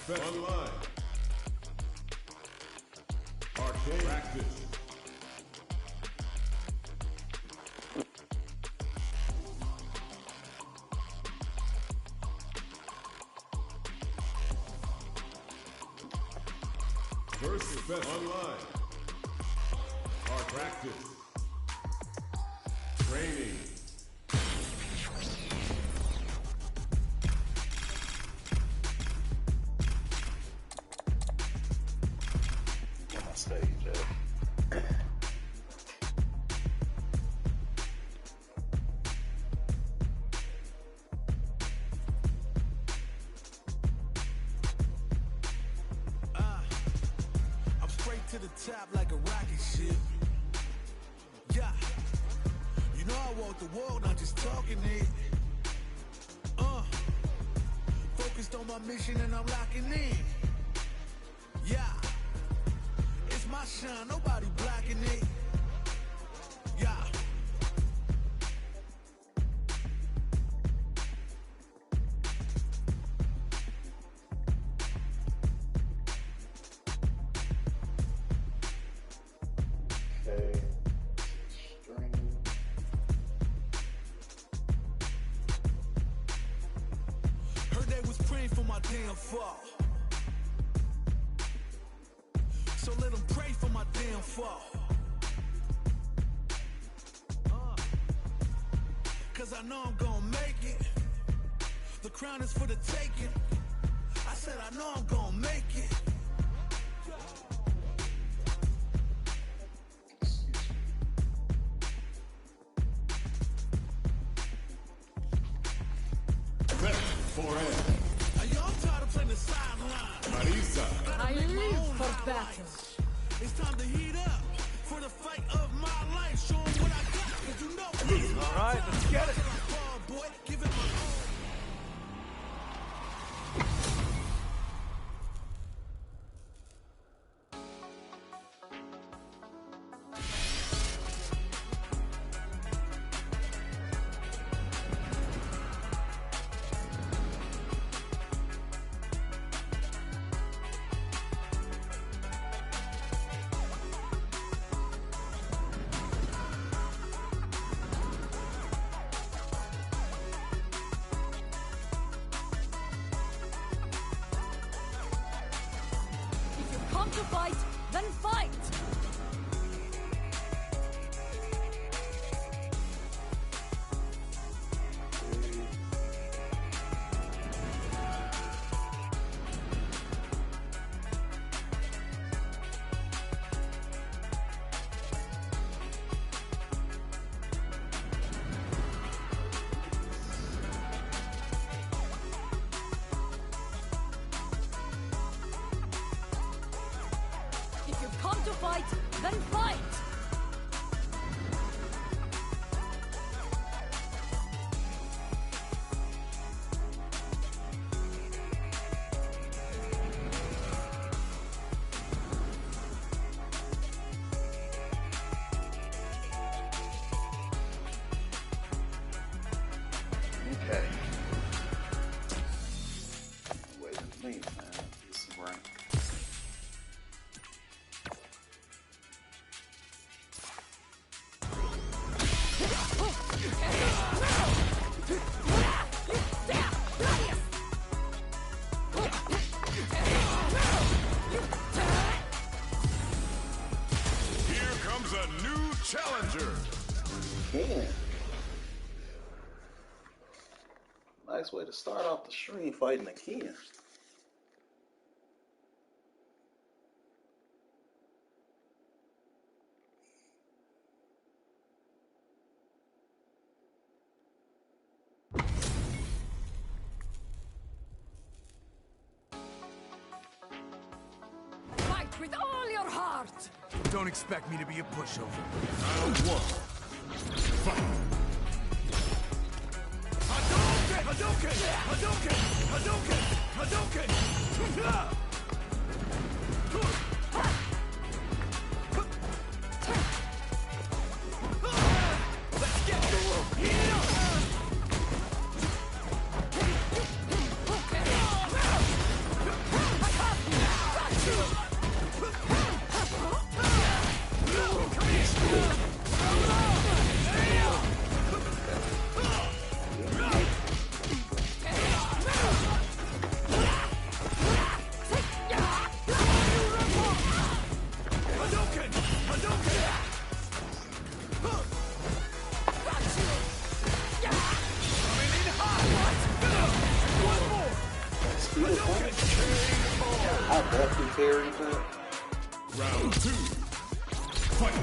Online. Arcade. Practice. Versus best online. Our practice. Training. On my stage, I'm straight to the top like a rocket ship. Yeah, you know I walk the world, not just talking it. Focused on my mission and I'm locking in. Yeah, it's my shine, nobody blocking it. Yeah. okay. String. Heard they was praying for my damn fall. So let them pray for my damn fall. Cause I know I'm gonna make it. The crown is for the taking. I said I know I'm gonna make it. Forever. Are y'all tired of playing the sideline? Marisa. I live for battle. It's time to heat up for the fight of my life. Show 'em what I got, cause you know it's All right, let's get it. boy, give it my all. If you come to fight, then fight! If you come to fight, then fight! Okay. Wait a minute, man. Get some rank. Here comes a new challenger. Ken. Nice way to start off the stream fighting a Ken. Fight with all your heart! Don't expect me to be a pushover. Round one. Fight. Hadouken! Hadouken! Hadouken! Hadouken! Hadouken! Let's get the rope! carry that. Round 2. Fight.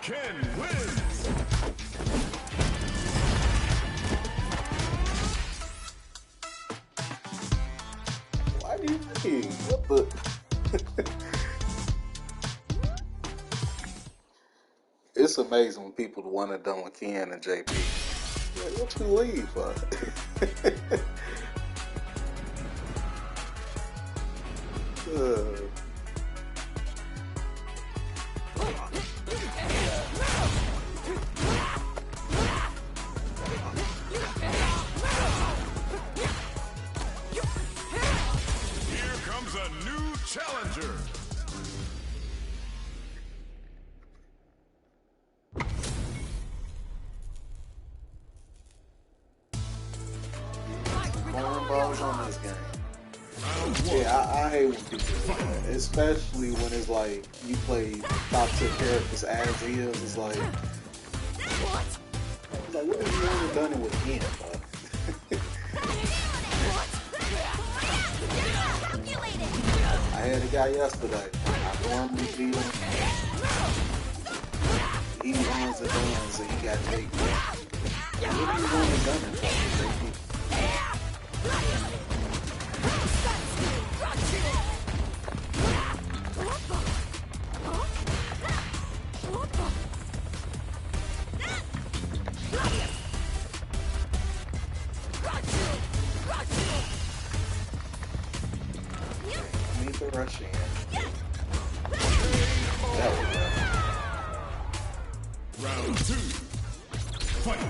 Ken wins! Why do you think? What the? It's amazing when people the one and done with Ken and JP. Like, what you leave for? Here comes a new challenger. Cornballs on this game. Yeah, I hate when people do that, especially when it's like you play top tier characters as is. It's like what have you only done it with him? I had a guy yesterday. I normally beat him. He runs and guns and he got taken. What have you only done it for, JP? Need to rush in. That was rough. Round 2. Fight.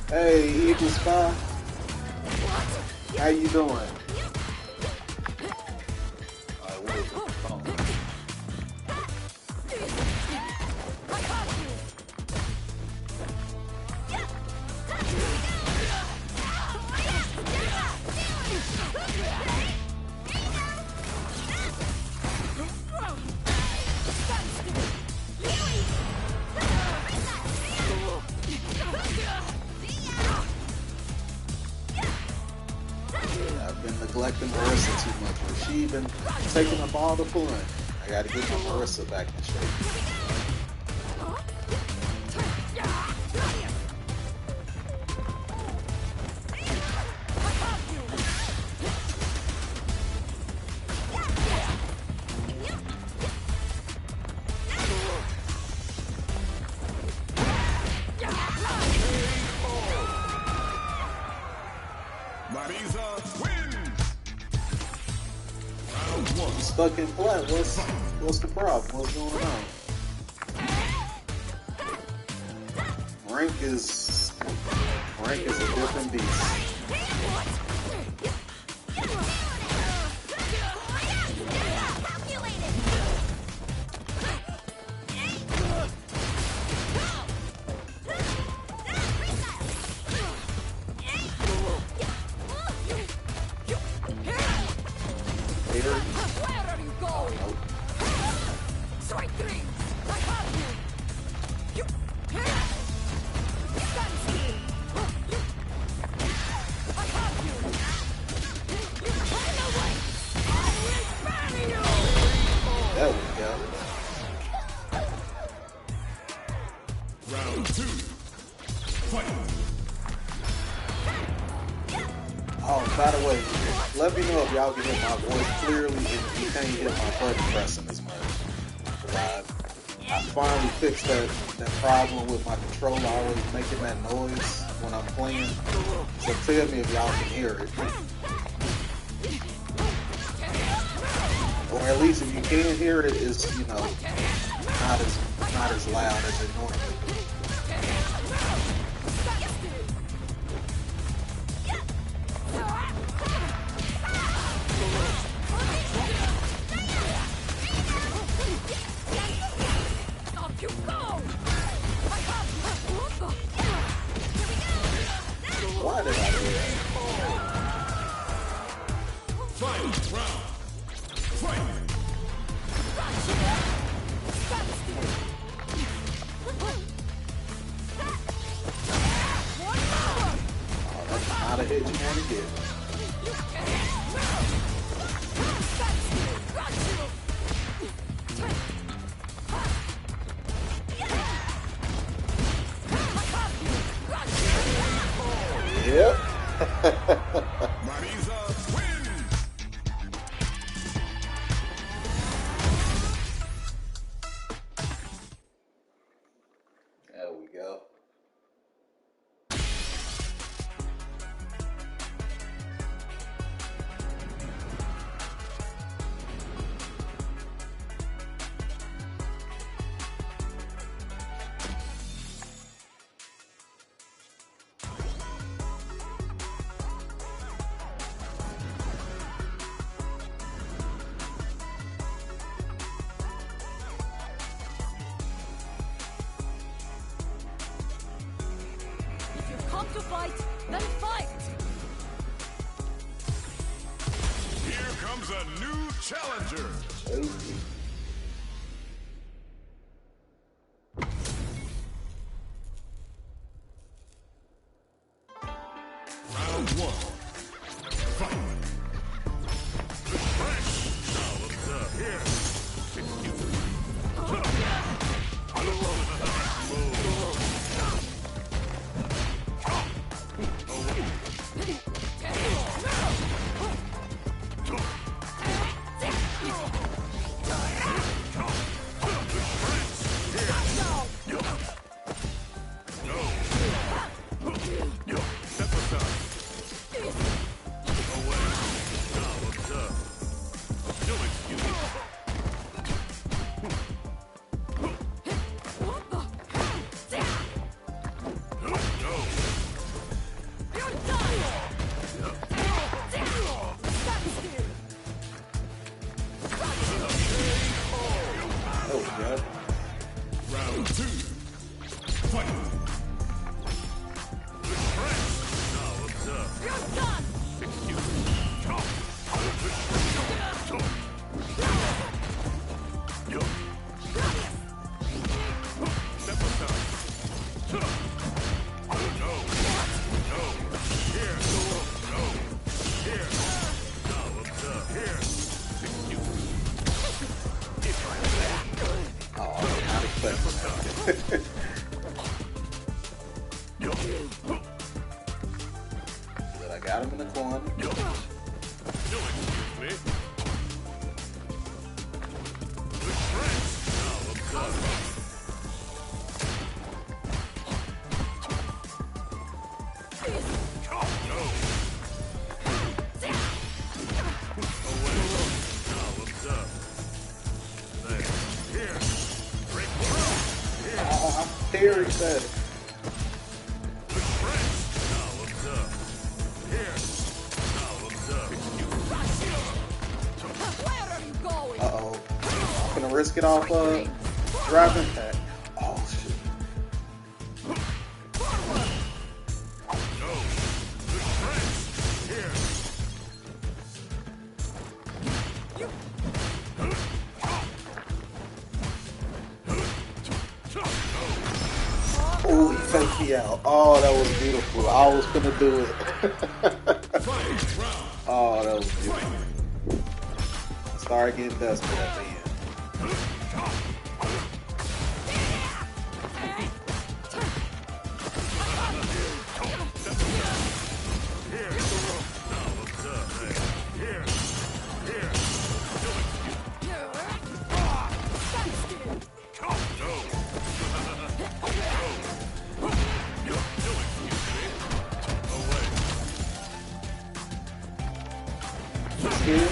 Hey, Eagle Spy. How you doing? Alright, what is it? Oh. I've been neglecting Marissa too much. But she been taking up all the fun. I gotta get my Marissa back in shape. Marisa wins! Round 1. Stuck in flat. What's the problem? What's going on? Rank is a different beast. Where are you going? Strike three! I have you! Stand still! I have you! by the way, let me know if y'all can hear my voice clearly and if you can't hear my button pressing as much. I finally fixed that problem with my controller always making that noise when I'm playing. So tell me if y'all can hear it. Or at least if you can hear it, it's, you know, not as loud as it normally is. Why did I do that? Final round. Fight. That's not a hit you want to get. Yep. Marisa wins. There we go. If you come to fight, then fight! Here comes a new challenger. Crazy. Round one. Fight. Now observe here. Oh, yeah. Round two. Fight. Now observe. You're done! Step aside. No. Here. No. Here. Now observe. Here. Oh, not expecting that. But I got him in the corner. You'll excuse me. Good friends. Now observe. No. Away. Now observe. There. Here. Break through. Here. Oh, I'm very sad. Good friends. Now observe. Here. Now observe. Where are you going? Uh-oh. I'm gonna risk it off driving back. Oh, shit. No. Good friends. Here. Oh, he faked me out. Oh, that was beautiful. I was gonna do it. Fight. Round. Oh, that was beautiful. I started getting desperate at the end. Here. Now observe. kill.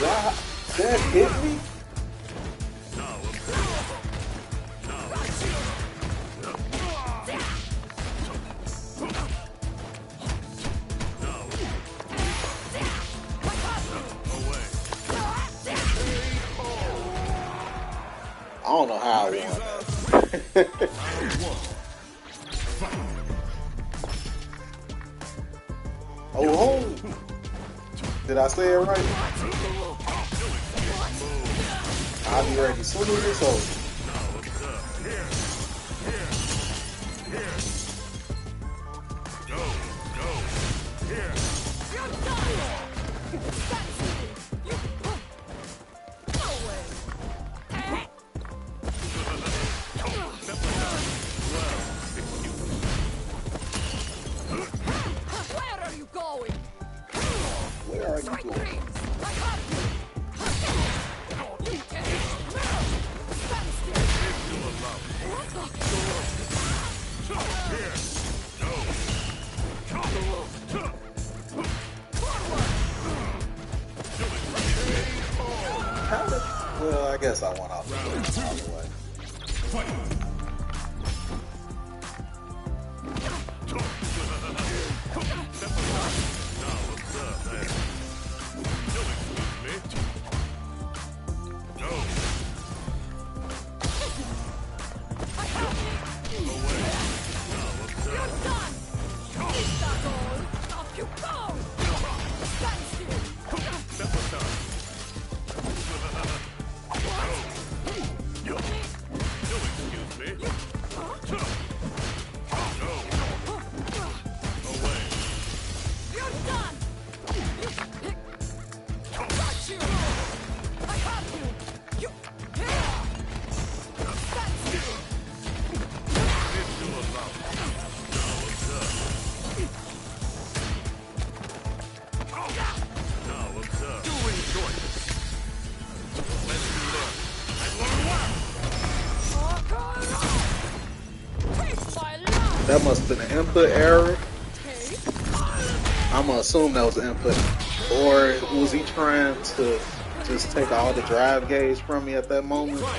Wow, that hit me? I don't know how I won that. Oh, did I say it right? I'll be ready as soon as it's over. Well, I guess I went off the way. That must have been an input error. I'm gonna assume that was an input. Or was he trying to just take all the drive gauge from me at that moment? I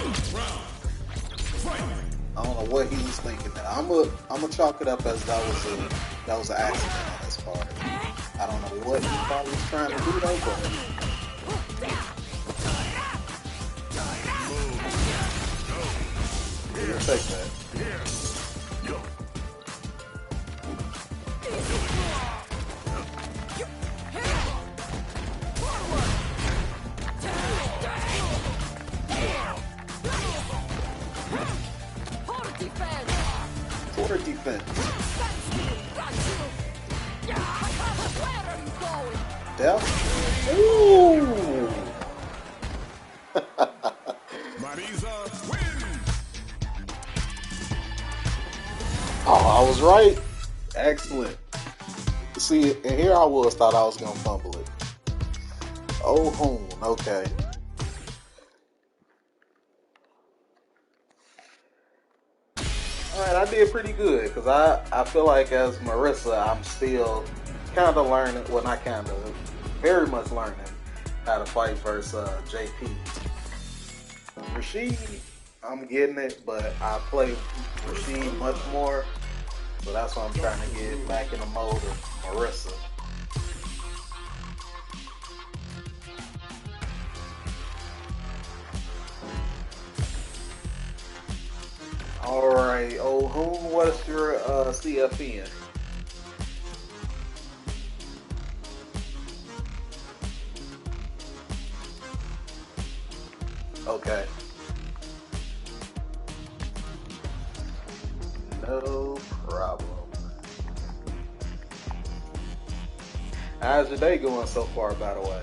don't know what he was thinking. I'm gonna chalk it up as that was an accident on his part. I don't know what he probably was trying to do though, but we'll take that. Poor defense. Death? Ooh! Oh, I was right. Excellent. See, and here I was, thought I was going to fumble it. Oh, okay. Alright, I did pretty good, because I feel like as Marissa, I'm still kind of learning, well not kind of, very much learning how to fight versus JP. Rashid, I'm getting it, but I play Rashid much more, so that's why I'm trying to get back in the mode of Marissa. Alright, Hoon, what's your CFN? Okay. No problem. How's your day going so far, by the way?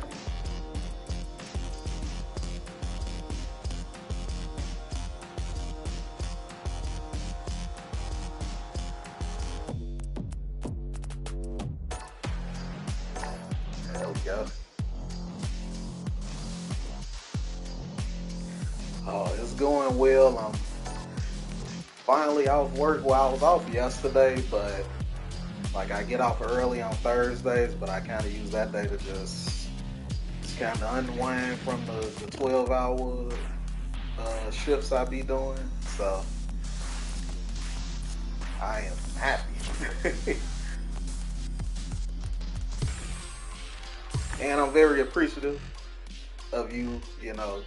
There we go. Oh, it's going well. I'm finally off work. Well, I was off yesterday, but Like I get off early on Thursdays, but I kind of use that day to just kind of unwind from the 12-hour shifts I be doing. So I am happy. And I'm very appreciative of you. You know,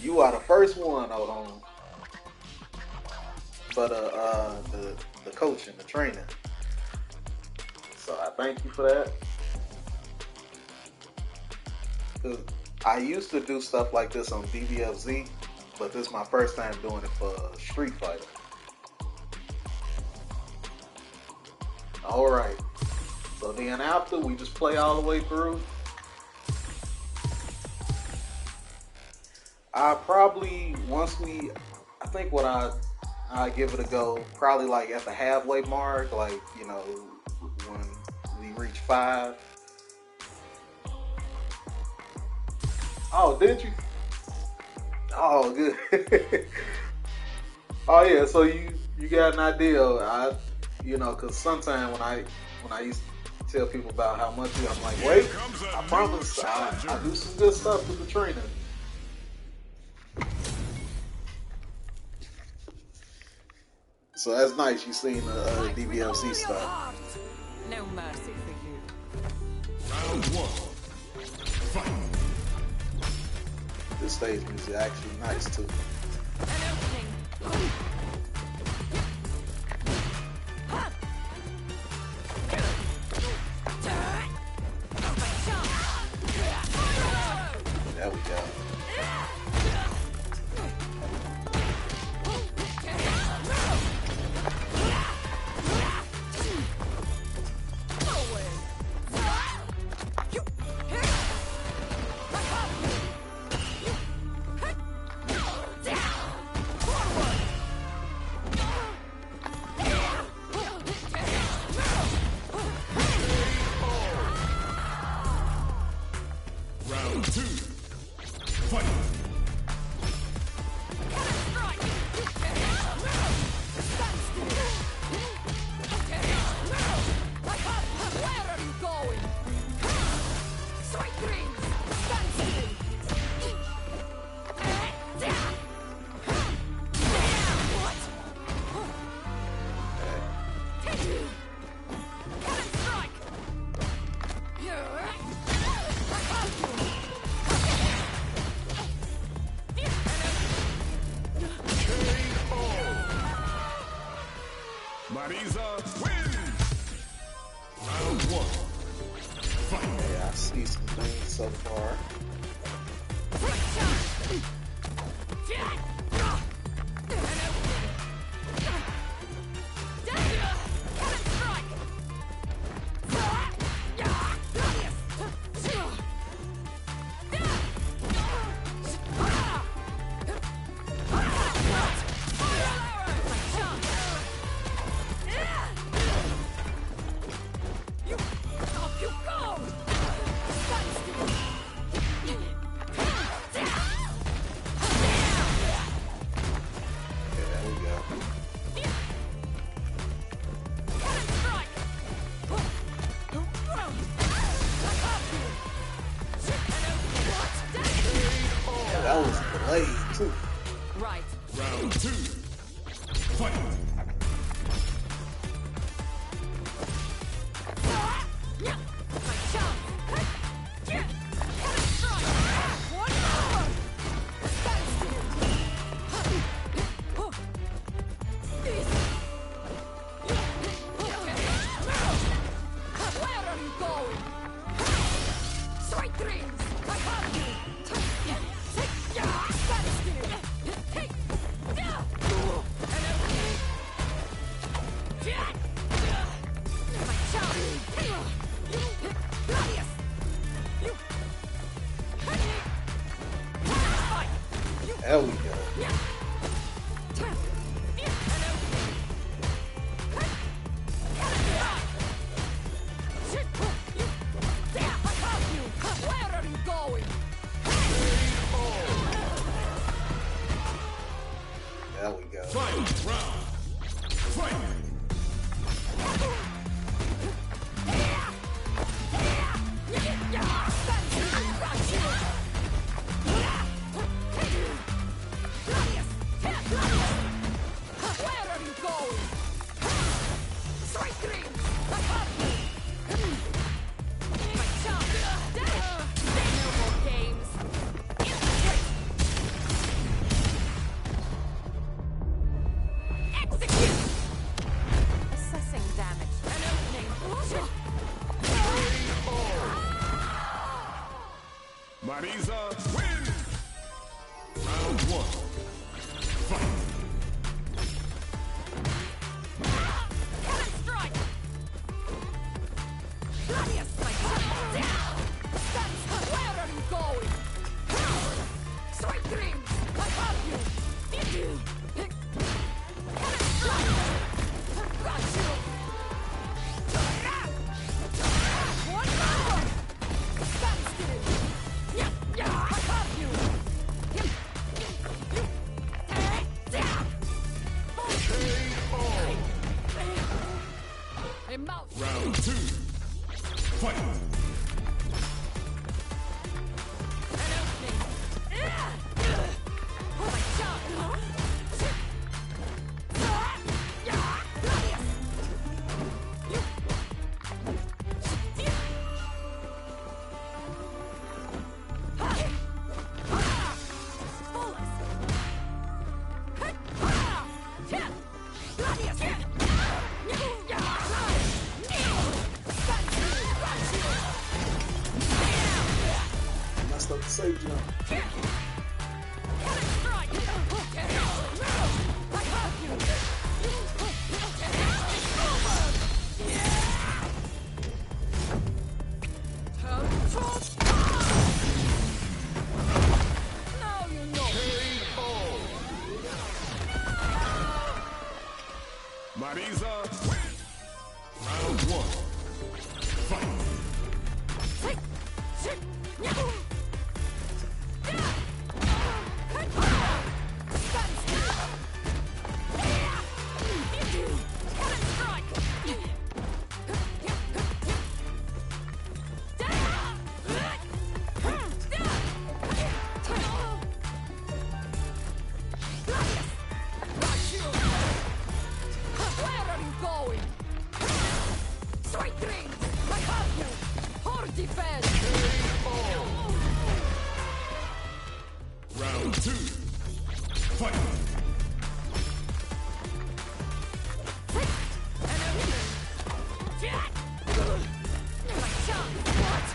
you are the first one on for the coaching, the training. So I thank you for that. 'Cause I used to do stuff like this on DBFZ, but this is my first time doing it for Street Fighter. All right. So then after, we just play all the way through. I probably, I think what I give it a go, probably like at the halfway mark, like, you know, when we reach 5. Oh, did you? Oh, good. Oh yeah, so you got an idea. You know, cause sometimes when I used to tell people about how much I'm like, wait, I promise I do some good stuff with the training. So that's nice. You seen the DBFC stuff. No mercy for you. Round 1. Fight. This stage music actually nice too. An opening. There we go. Round 2. Fight. Where are you going? Strike 3. Stand still. What? Cannon strike. Marisa wins. Round 1. Fight. Yeah, I see some things so far. That was delayed too. Right. Round 2. Fight. Where are you going? Strike 3. I have you. Stand There we go. Where are you going? Marisa wins! Round 1. Fight! Cannon strike! Gladius, my down! Where are you going? Sweet dreams! I have you! Cannon strike! Got you! One more! Stand still! I have you! A mouse! Round 2. Fight! An opening! Oh my God! Gladius! Messed up the safe jump. Now you know. Marisa wins! Round 1. Fight! Where are you going? Sweet dreams! I have you! Or defend! Round 2. Fight! My chance! What?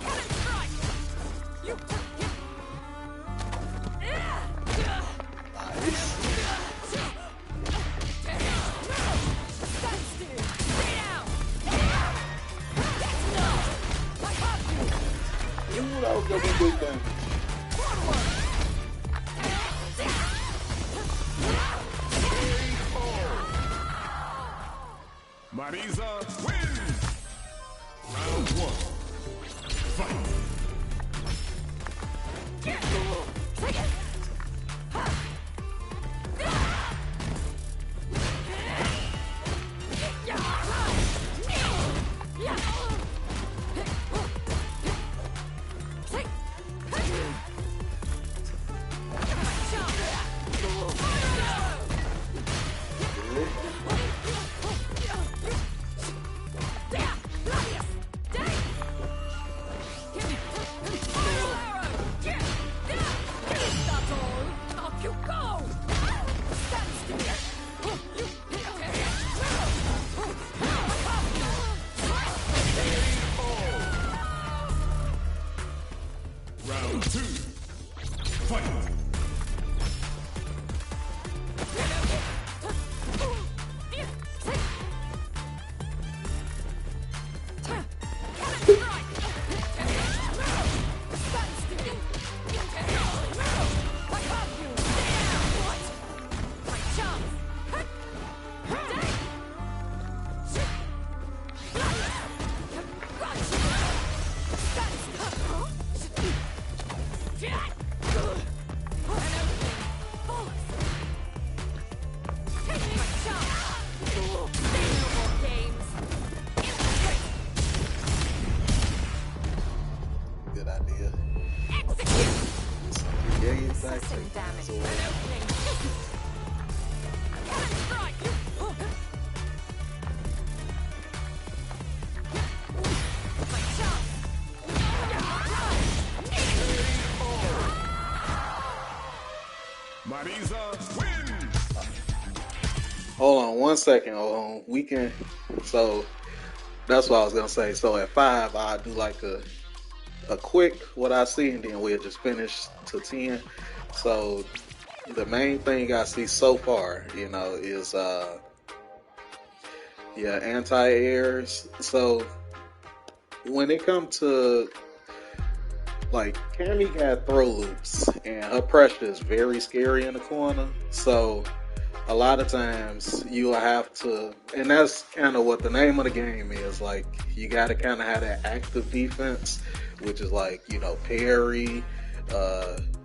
Cannon strike! You took him! Nice. Stand still! Stay down! That's enough! I have you! Ooh, that was gonna be big damage. Forward! Marisa wins! Round 1. Fight! Round 2. Fight! Good idea. Game back. Assessing damage. So, An opening. Cannon strike. My chance. Marisa wins! Hold on 1 second. Hold on. We can. So that's what I was gonna say. So at 5, I do like a quick what I see, and then we'll just finish to 10. So the main thing I see so far, is yeah, anti-airs. So when it comes to like Cammy got throw loops, and her pressure is very scary in the corner. So a lot of times you will have to, and that's kind of what the name of the game is. Like you got to kind of have that active defense, which is like parry.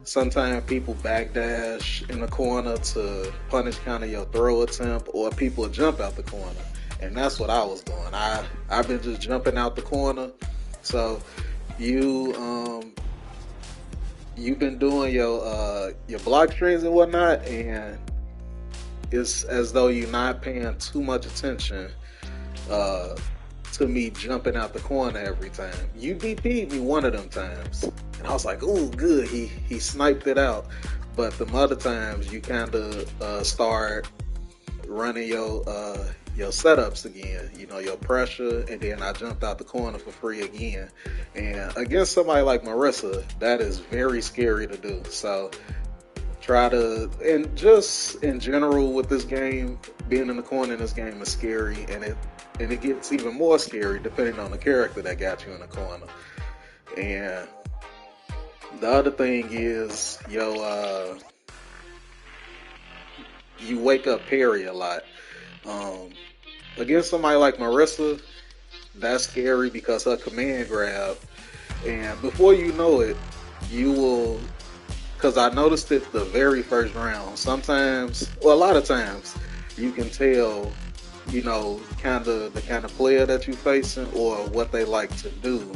Sometimes people backdash in the corner to punish kind of your throw attempt, or people jump out the corner, and that's what I was doing. I've been just jumping out the corner. So you've been doing your block strings and whatnot, and it's as though you're not paying too much attention to me jumping out the corner every time. You DP'd me one of them times, and I was like, "Ooh, good." He sniped it out. But the other times, you kind of start running your setups again. Your pressure, and then I jumped out the corner for free again. And against somebody like Marissa, that is very scary to do. So try to, and just in general with this game, being in the corner in this game is scary, and it gets even more scary depending on the character that got you in the corner. And the other thing is you wake up parry a lot. Against somebody like Marissa, that's scary because her command grab, and before you know it, you will. Because I noticed it the very first round. Sometimes, well, a lot of times, you can tell, the kind of player that you're facing or what they like to do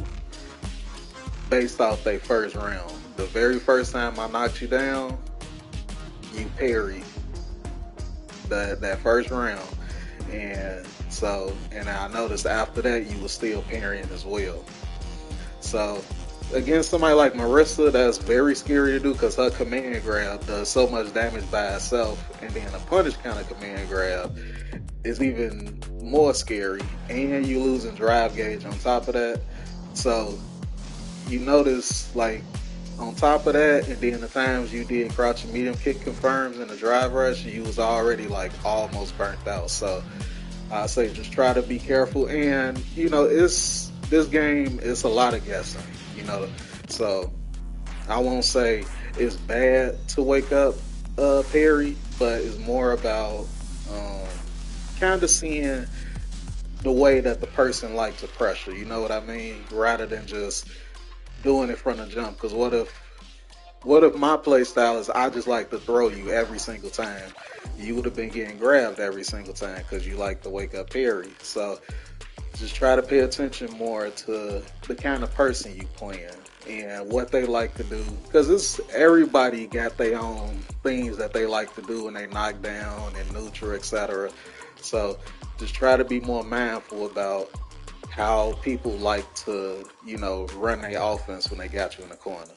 based off their first round. The very first time I knocked you down, you parried that first round. And I noticed after that, you were still parrying as well. So against somebody like Marissa, that's very scary to do because her command grab does so much damage by itself, and then a punish kind of command grab is even more scary, and you losing drive gauge on top of that. So you notice, like, on top of that, and then the times you did crouch and medium kick confirms in the drive rush, you was already like almost burnt out. So I say just try to be careful, and this game is a lot of guessing. So I won't say it's bad to wake up parry, but it's more about kind of seeing the way that the person likes to pressure. You know what I mean? Rather than just doing it from the jump. Because what if my play style is I just like to throw you every single time? You would have been getting grabbed every single time because you like to wake up parry. So just try to pay attention more to the kind of person you playing and what they like to do, because everybody got their own things that they like to do when they knock down and neutral, etc. So just try to be more mindful about how people like to, run their offense when they got you in the corner.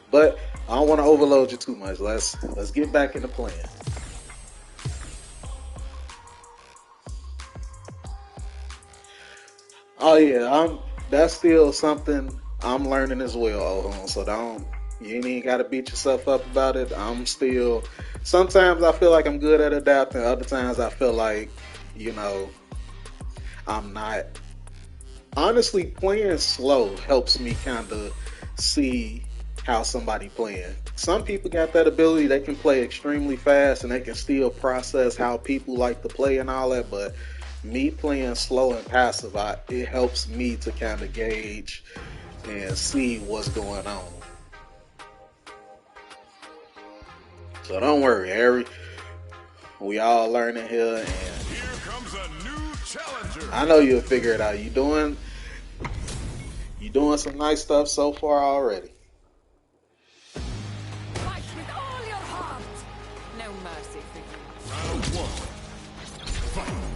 But I don't want to overload you too much. Let's get back into playing. Oh yeah, that's still something I'm learning as well. So you ain't even gotta beat yourself up about it. Sometimes I feel like I'm good at adapting. Other times I feel like, I'm not. Honestly, playing slow helps me kind of see how somebody playing. Some people got that ability; they can play extremely fast and they can still process how people like to play and all that. But me playing slow and passive, it helps me to kind of gauge and see what's going on. So don't worry, Harry. We all learning here, and Here comes a new challenger. I know you'll figure it out. You doing some nice stuff so far already. Fight with all your heart! No mercy for you. Round one. Fight.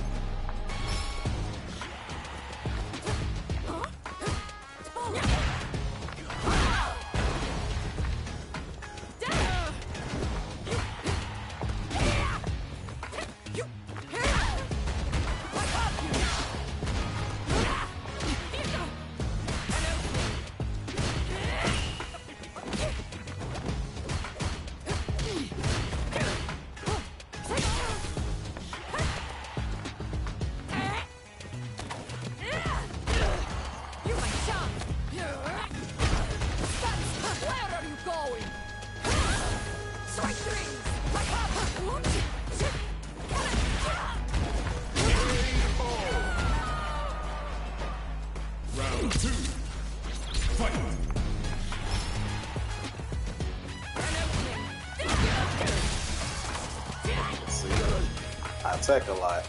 I attack a lot.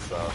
So.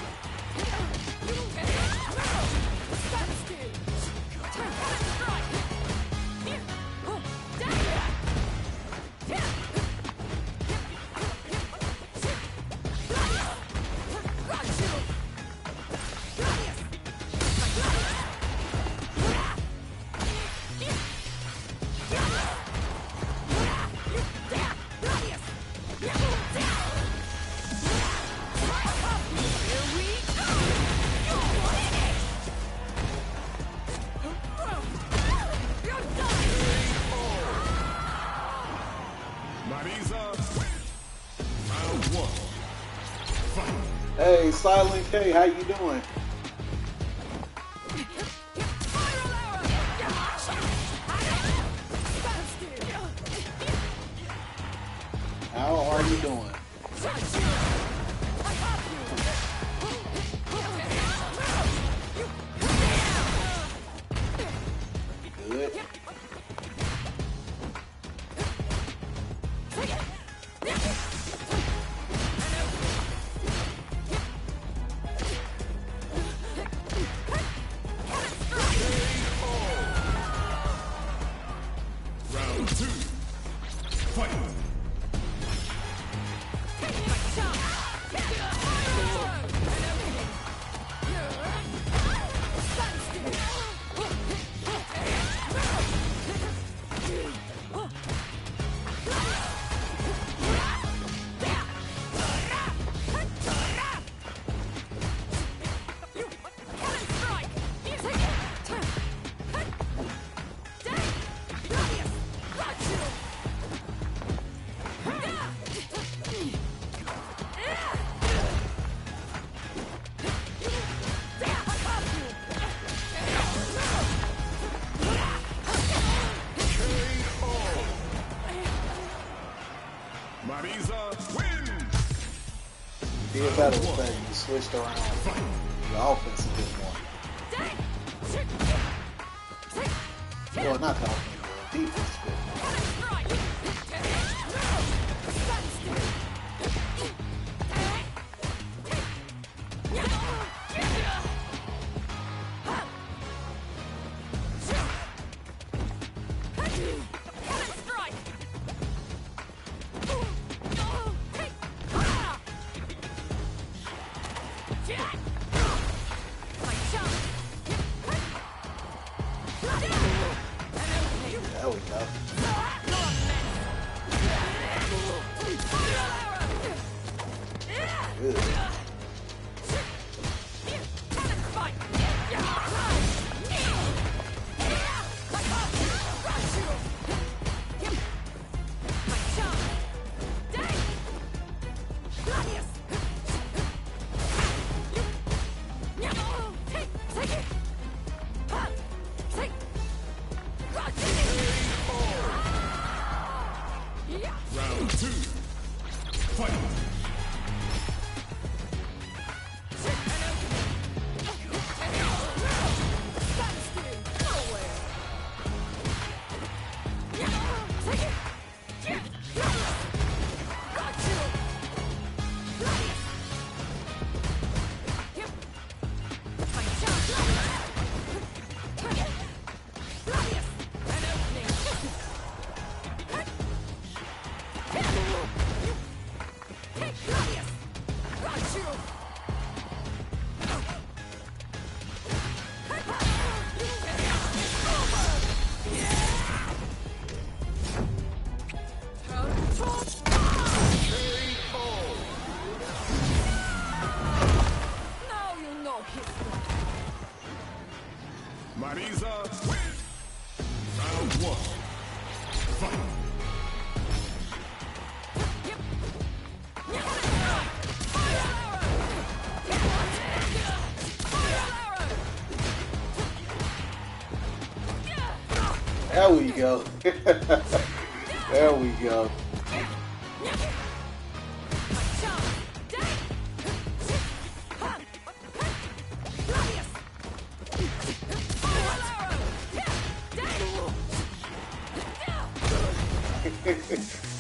Hey, Silent K, how you doing? How are you doing? Good. Be a better thing. You switched around. The offense a bit more. Well, not the offense, the defense a bit more. There we go. Good. Round two. Fight. Marisa wins. Round one. Fight. There we go. There we go.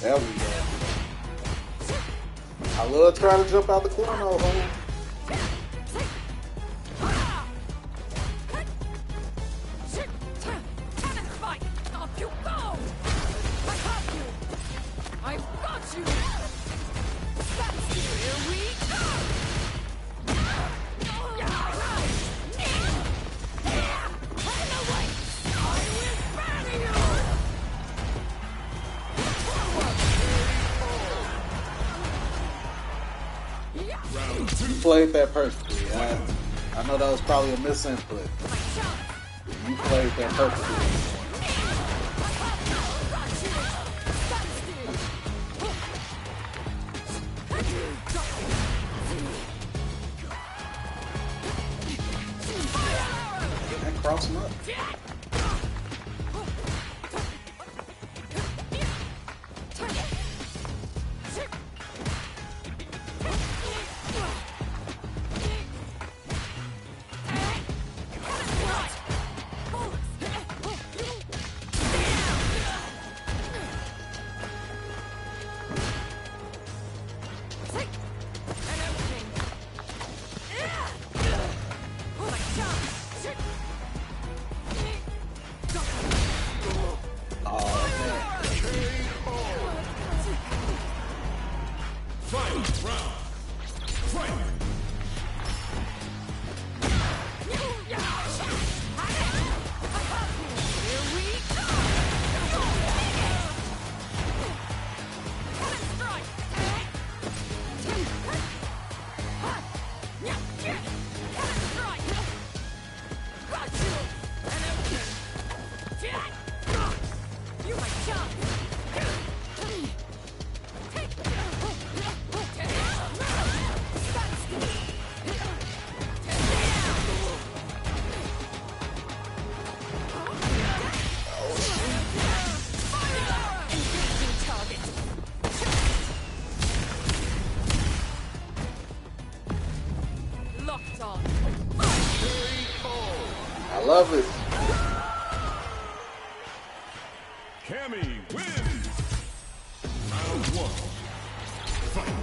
There we go. I love trying to jump out the corner, home. You played that perfectly. I know that was probably a misinput. You played that perfectly. And cross him up. I love it. Cammy wins. Round 1. Fight.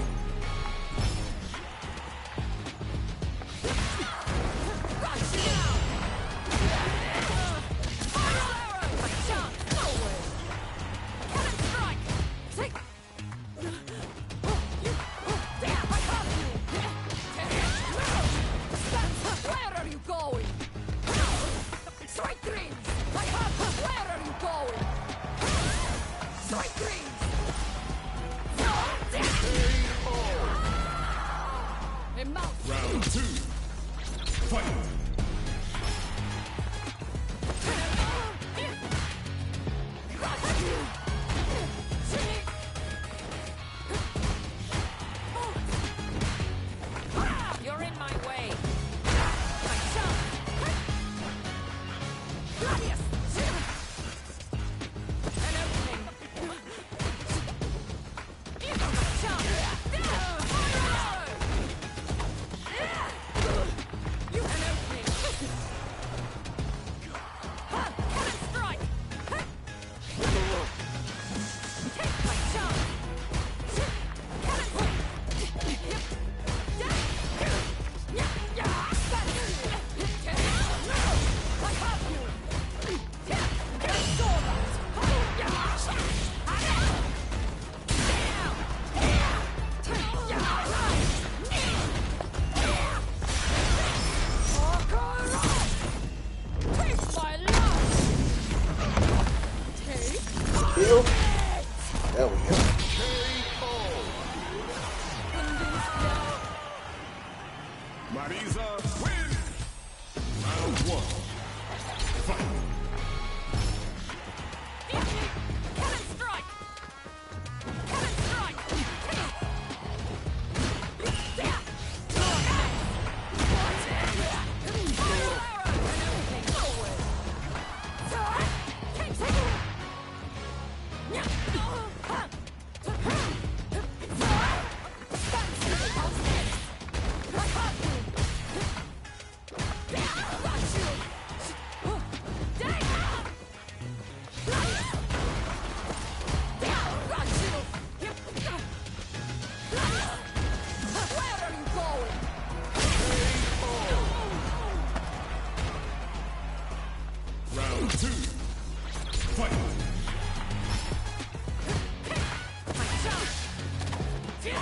There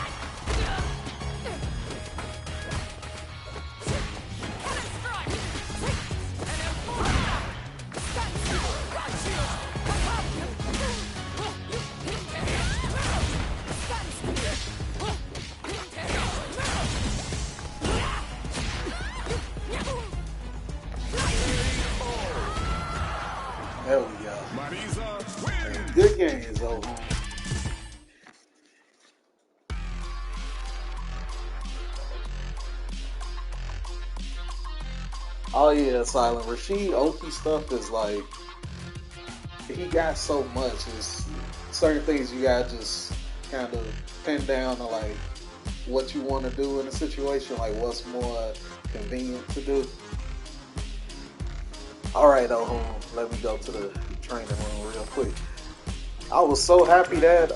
we go. Good games, old home. Oh yeah, Silent Rashid Oki stuff is like he got so much. It's certain things you gotta just kind of pin down to like what you want to do in a situation, like what's more convenient to do. All right, old home. Let me go to the training room real quick. I was so happy that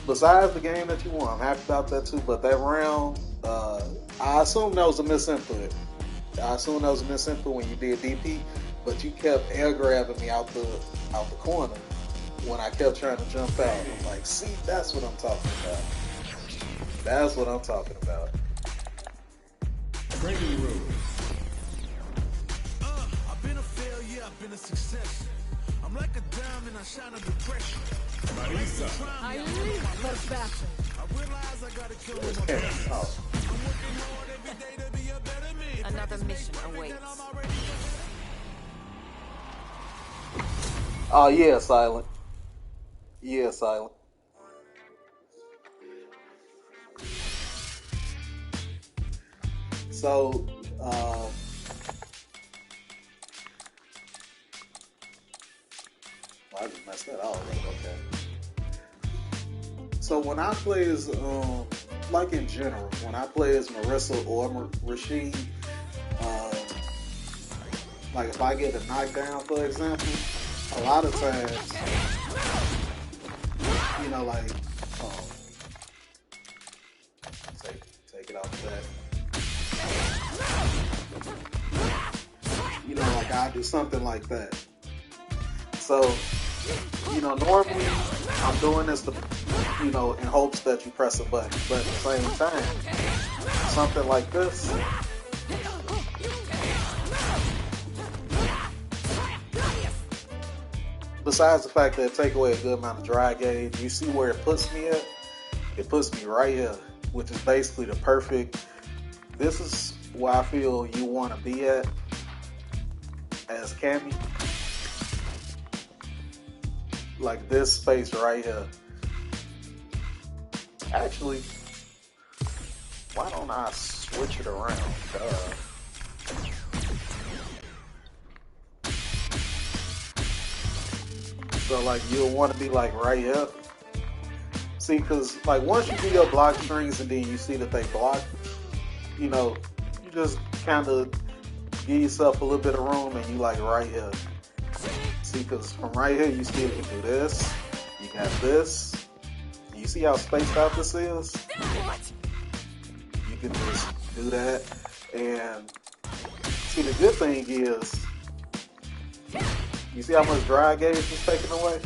besides the game that you won, I'm happy about that too. But that round, I assume that was a misinput. I assume that was a misinput when you did DP, but you kept air grabbing me out the corner when I kept trying to jump out. I'm like, see, that's what I'm talking about. That's what I'm talking about. Training room. I've been a failure, I've been a success. I'm like a diamond, I shine under pressure. Marisa. I live for battle. I realize I gotta kill Where's my Kevin? past. Oh. I'm working hard every day to be a better man. Another mission awaits. Oh yeah, Silent. Yeah, Silent. So, I just messed that all up. Okay. So when I play as, like in general, when I play as Marissa or Rashid, like if I get a knockdown, for example, a lot of times, you know, like, take it off that. You know, like I do something like that. So, you know, normally I'm doing this to, you know, in hopes that you press a button. But at the same time, something like this, besides the fact that it take away a good amount of dry gauge, you see where it puts me at? It puts me right here, which is basically the perfect, this is where I feel you want to be at as Cammy. Like this space right here. Actually, why don't I switch it around? So like you'll want to be like right here. See, because like once you do your block strings and then you see that they block, you know, you just kind of give yourself a little bit of room and you like right here. See, because from right here you still can do this. You got this. You see how spaced out this is? You can just do that. And see, the good thing is, you see how much dry gauge is taken away?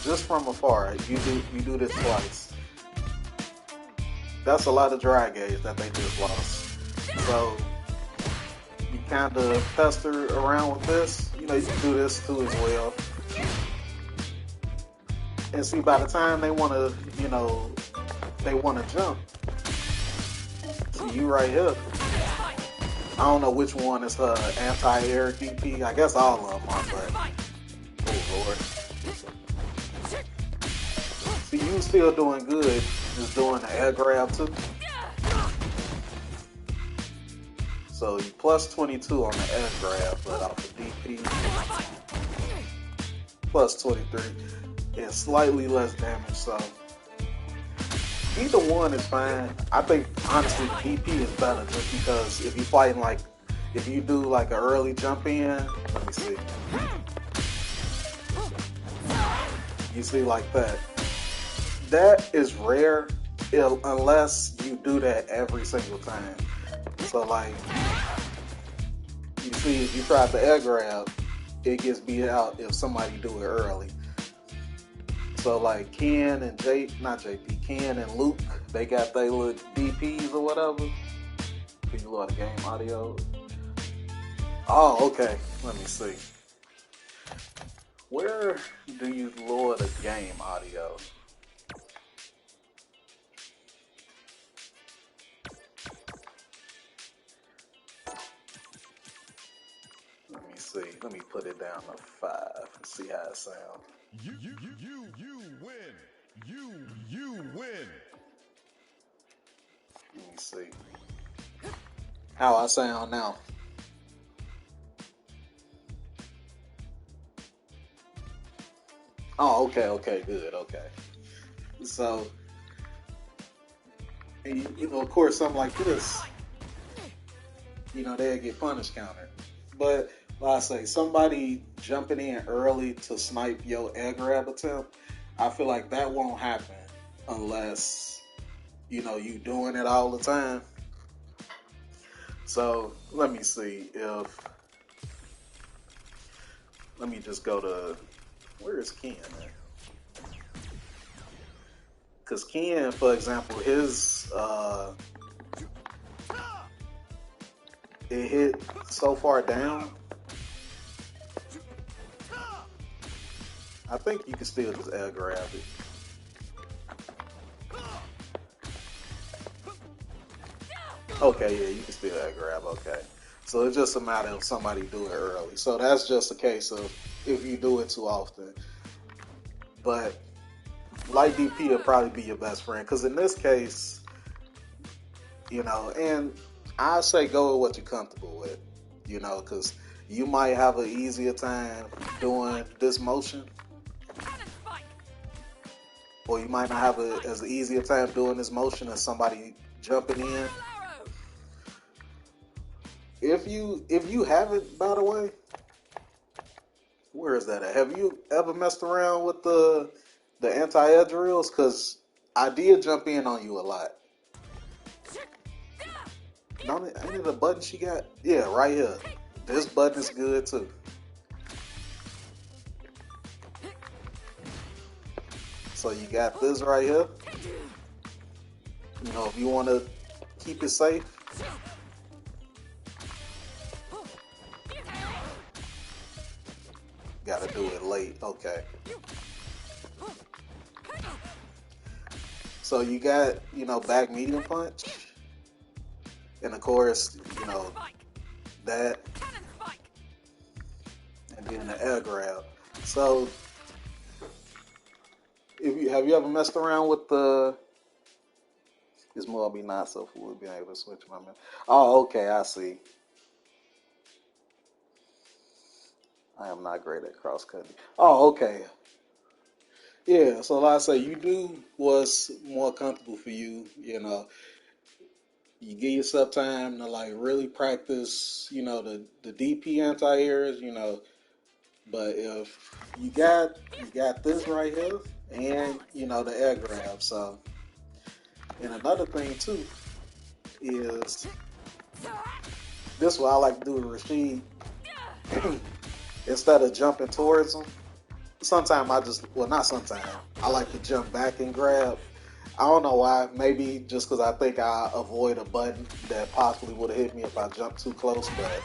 Just from afar, you do this twice. That's a lot of dry gauge that they just lost. So you kind of pester around with this. You know, you can do this too as well. And see, by the time they want to, you know, they want to jump. See, you right here. I don't know which one is her anti-air DP. I guess all of them are, but oh lord. See, you still doing good, just doing the air grab too. So you plus 22 on the air grab, but off the DP, plus 23. And slightly less damage, so either one is fine. I think honestly the DP is better just because if you fighting like, if you do like an early jump in, let me see. You see like that. That is rare unless you do that every single time. So like, you see if you try the air grab, it gets beat out if somebody do it early. So like Ken and not JP, Ken and Luke, they got their little DPs or whatever. Can you load the game audio? Oh, okay. Let me see. Where do you lower the game audio? Let me see. Let me put it down to 5 and see how it sounds. You win. You win. Let me see. How I sound now. Oh, okay, good, okay. So, and you know, of course, something like this, you know, they'll get punish counter. But like I say, somebody jumping in early to snipe your air grab attempt, I feel like that won't happen unless, you know, you doing it all the time. So let me see if, let me just go to, where is Ken at? Because Ken, for example, his, it hit so far down, I think you can still just air grab it. Okay, yeah, you can still air grab, okay. So it's just a matter of somebody do it early. So that's just a case of if you do it too often. But light DP will probably be your best friend. Because in this case, you know, and I say go with what you're comfortable with, you know, because you might have an easier time doing this motion. Or you might not have as easier time doing this motion as somebody jumping in. If you haven't, by the way, where is that at? Have you ever messed around with the anti-air drills? Because I did jump in on you a lot. Ain't it a button she got? Yeah, right here. This button is good too. So you got this right here. You know, if you want to keep it safe. Gotta do it late. Okay. So you got, you know, back medium punch. And of course, you know, that. And then the air grab. So have you ever messed around with the, this will be not so full being able to switch my man. Oh, okay, I see. I am not great at cross cutting. Oh, okay. Yeah, so like I say, you do what's more comfortable for you, you know. You give yourself time to like really practice, you know, the DP anti-airs, you know. But if you got this right here and, you know, the air grab. So, and another thing too is this is what I like to do with Rashid. Instead of jumping towards him, sometimes not sometimes, I like to jump back and grab. I don't know why, maybe just because I think I avoid a button that possibly would have hit me if I jumped too close, but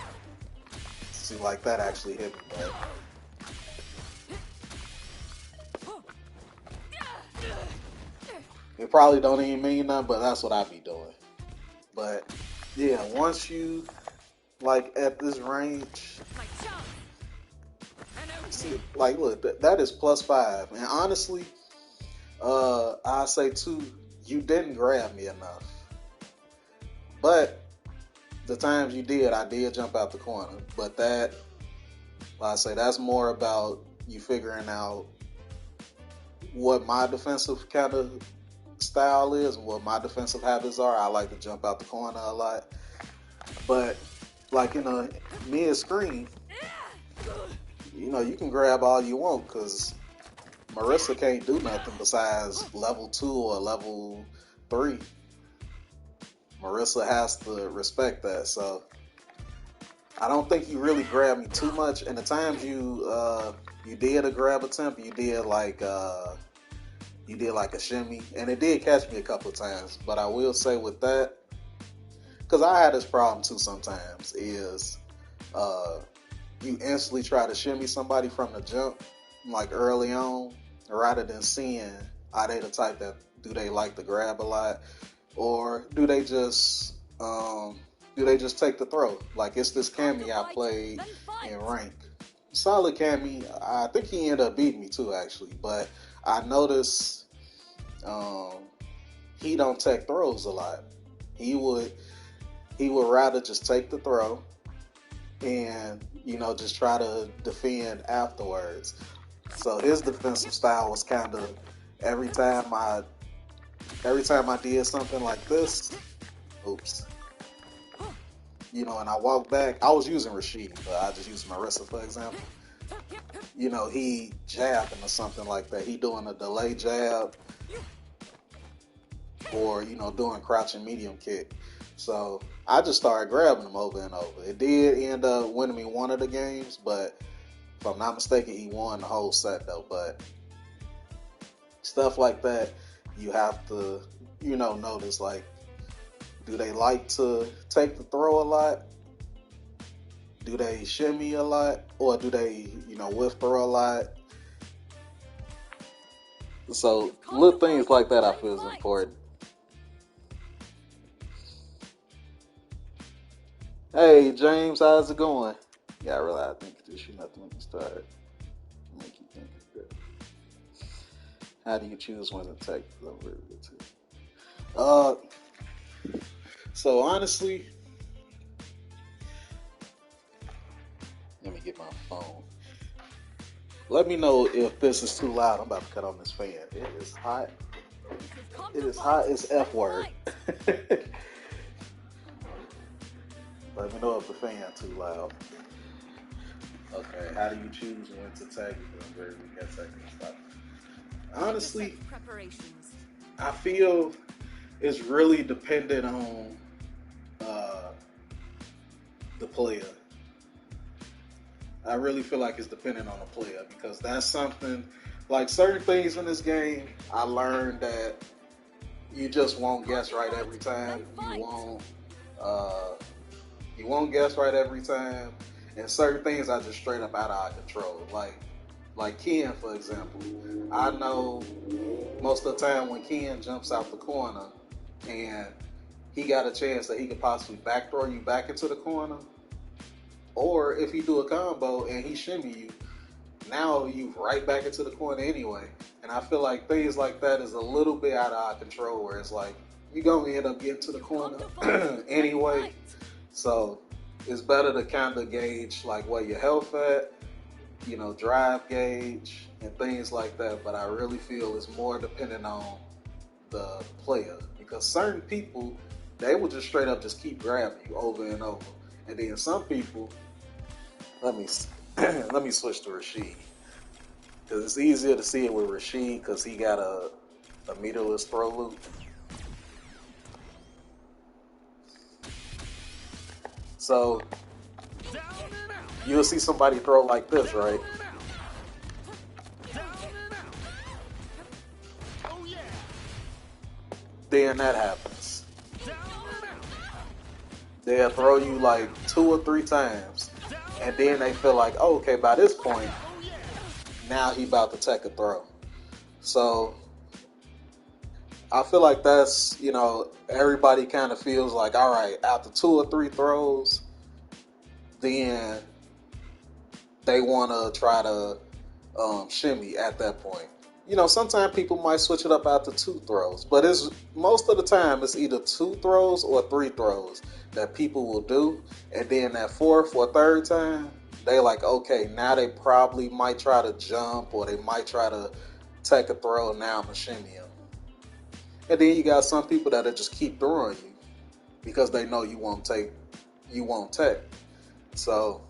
see, like that actually hit me, but it probably don't even mean nothing, but that's what I be doing. But yeah, once you like at this range, see, like look, that is +5, and honestly, I say too, you didn't grab me enough. But the times you did, I did jump out the corner. But that, like I say, that's more about you figuring out what my defensive kind of style is and what my defensive habits are. I like to jump out the corner a lot. But like in a mid-screen, you know, you can grab all you want because Marissa can't do nothing besides level 2 or level 3. Marissa has to respect that. So I don't think you really grabbed me too much. And the times you did a grab attempt, you did like he did like a shimmy, and it did catch me a couple of times. But I will say with that, because I had this problem too sometimes, is you instantly try to shimmy somebody from the jump, like early on, rather than seeing are they the type that do they like to grab a lot, or do they just take the throw? Like it's this Cammy I played in rank. Solid Cammy. I think he ended up beating me too, actually. But I noticed he don't take throws a lot. He would rather just take the throw and just try to defend afterwards. So his defensive style was kind of every time I did something like this, oops. And I walked back. I was using Rashid, but I just used Marissa for example. He jabbing or something like that. He doing a delay jab or, doing crouching medium kick. So I just started grabbing him over and over. It did end up winning me one of the games, but if I'm not mistaken, he won the whole set though. But stuff like that, you have to, notice, like, do they like to take the throw a lot? Do they shimmy a lot? Or do they, whiff throw a lot? So little things like that I feel is important. Hey James, how's it going? Yeah, I realize I think this should nothing when you start. Make you think it's good. How do you choose when to take the over too? So honestly, let me get my phone. Let me know if this is too loud. I'm about to cut on this fan. It is hot. It is hot as F word. Let me know if the fan too loud. Okay, how do you choose when to tag you? Honestly, I feel it's really dependent on the player. I really feel like it's dependent on the player because that's something, like certain things in this game, I learned that you just won't guess right every time. You won't guess right every time. And certain things are just straight up out of our control. Like Ken, for example. I know most of the time when Ken jumps out the corner and he got a chance that he could possibly back throw you back into the corner, or if he do a combo and he shimmy you, now you right back into the corner anyway. And I feel like things like that is a little bit out of our control, where it's like you're gonna end up getting to the corner anyway. So it's better to kind of gauge like where your health at, drive gauge and things like that. But I really feel it's more dependent on the player, because certain people, they will just straight up just keep grabbing you over and over. And then some people, let me switch to Rashid, because it's easier to see it with Rashid because he got a meterless throw loop. So you'll see somebody throw like this, right? Then that happens. They'll throw you like 2 or 3 times, and then they feel like, oh, okay, by this point, now he about to take a throw. So I feel like that's, everybody kind of feels like, all right, after 2 or 3 throws, then they want to try to shimmy at that point. Sometimes people might switch it up after 2 throws, but most of the time it's either 2 throws or 3 throws that people will do, and then that 4th or 3rd time, they like, okay, now they probably might try to jump, or they might try to take a throw, and now I'm gonna shimmy him. And then you got some people that'll just keep throwing you because they know you won't take. So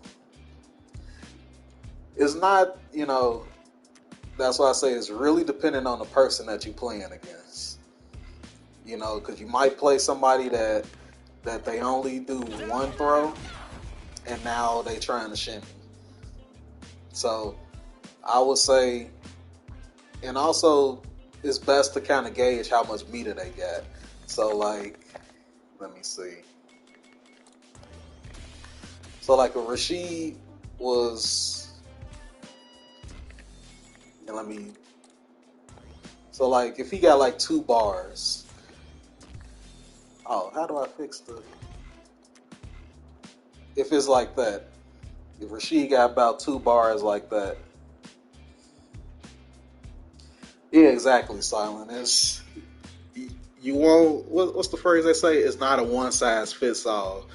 it's not, that's why I say it's really dependent on the person that you're playing against. Because you might play somebody that they only do 1 throw, and now they trying to shimmy. So I would say, and also it's best to kind of gauge how much meter they got. So like, let me see. So like if Rashid was, and let me. So like if he got like 2 bars. Oh, how do I fix the? If it's like that, if Rashid got about 2 bars like that. Yeah, exactly, Silent. It's you won't. What's the phrase they say? It's not a one size fits all.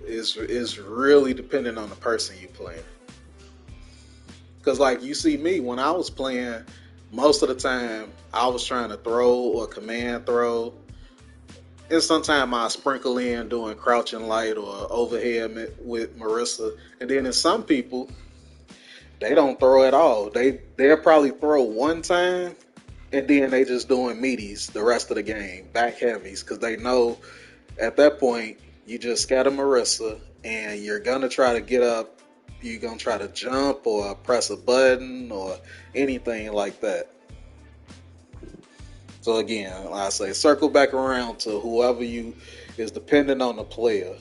It's really dependent on the person you playing. Because like you see me when I was playing, most of the time I was trying to throw or command throw, and sometimes I sprinkle in doing crouching light or overhead with Marissa. And then in some people, they don't throw at all. They'll probably throw one time, and then they just doing meaties the rest of the game, back heavies, because they know at that point you just got a Marissa, and you're gonna try to get up. You're gonna try to jump or press a button or anything like that. So again, like I say, circle back around to whoever you is dependent on the player.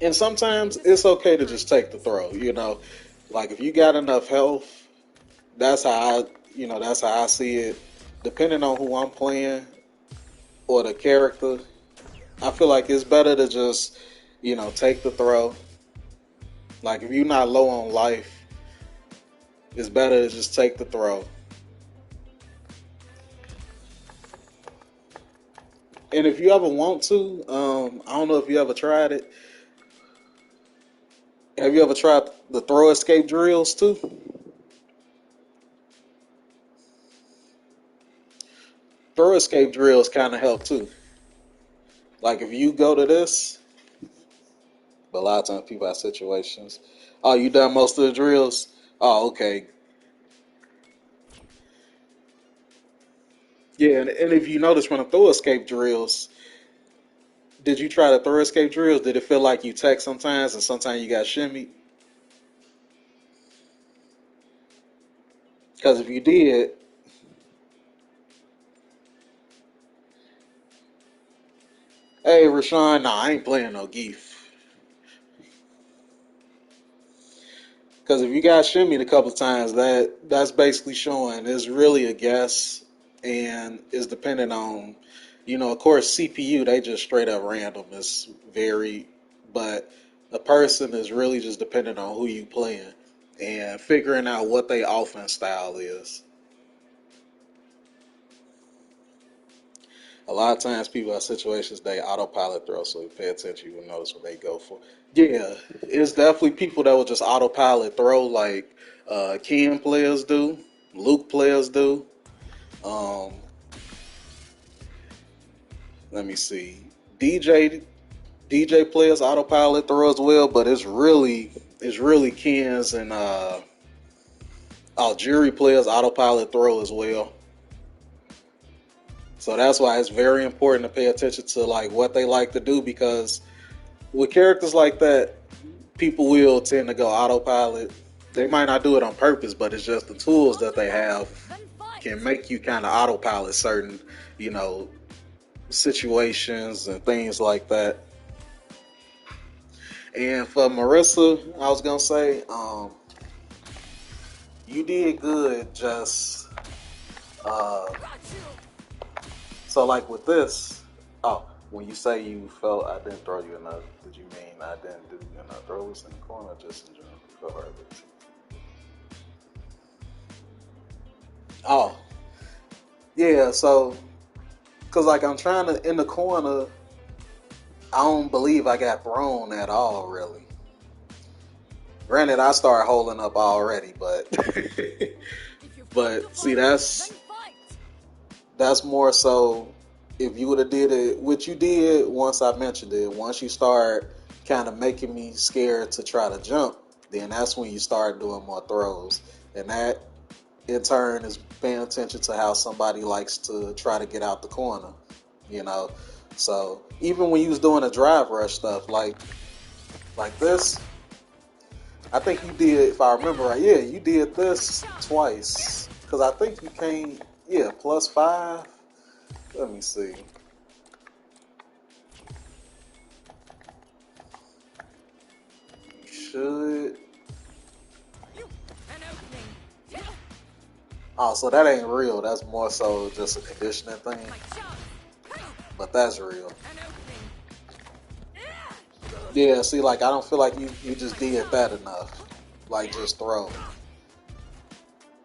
And sometimes it's okay to just take the throw. Like if you got enough health, that's how that's how I see it. Depending on who I'm playing or the character, I feel like it's better to just, take the throw. Like if you're not low on life, it's better to just take the throw. And if you ever want to, I don't know if you ever tried it. Have you ever tried the throw escape drills too? Throw escape drills kind of help too. Like if you go to this, but a lot of times people have situations. Oh, you done most of the drills? Oh, okay. Yeah, and if you notice when I throw escape drills, did you try to throw escape drills? Did it feel like you tech sometimes and sometimes you got shimmy? Because if you did, hey Rashawn, nah, I ain't playing no Geef. Because if you got shimmied a couple of times, that's basically showing it's really a guess and is dependent on, of course, CPU, they just straight up random. It's very, but a person is really just dependent on who you playing and figuring out what their offense style is. A lot of times people have situations they autopilot throw, so you pay attention, you will notice what they go for. Yeah, it's definitely people that will just autopilot throw like Ken players do, Luke players do. Um, Let me see, DJ players autopilot throw as well, but it's really Ken's and jury players autopilot throw as well. So that's why it's very important to pay attention to like what they like to do because with characters like that, people will tend to go autopilot. They might not do it on purpose, but it's just the tools that they have can make you kind of autopilot certain, you know, situations and things like that. And for Marissa, I was gonna say, you did good. Just so like with this, when you say you felt I didn't throw you enough, did you mean I didn't do enough throws in the corner, or just in general? You felt hurt with it? Oh, yeah. So, cause like I'm trying to in the corner, I don't believe I got thrown at all, really. Granted, I started holding up already, but but see, that's more so if you would have did it, what you did once I mentioned it, once you start kind of making me scared to try to jump, then that's when you start doing more throws, and that in turn is paying attention to how somebody likes to try to get out the corner, you know. So even when you was doing the drive rush stuff, like this, I think you did, if I remember right, yeah, you did this twice. Because I think you can't, yeah, +5. Let me see. You should. Oh, so that ain't real. That's more so just a conditioning thing. But that's real. Yeah, see, like, I don't feel like you just did that enough. Like, just throw.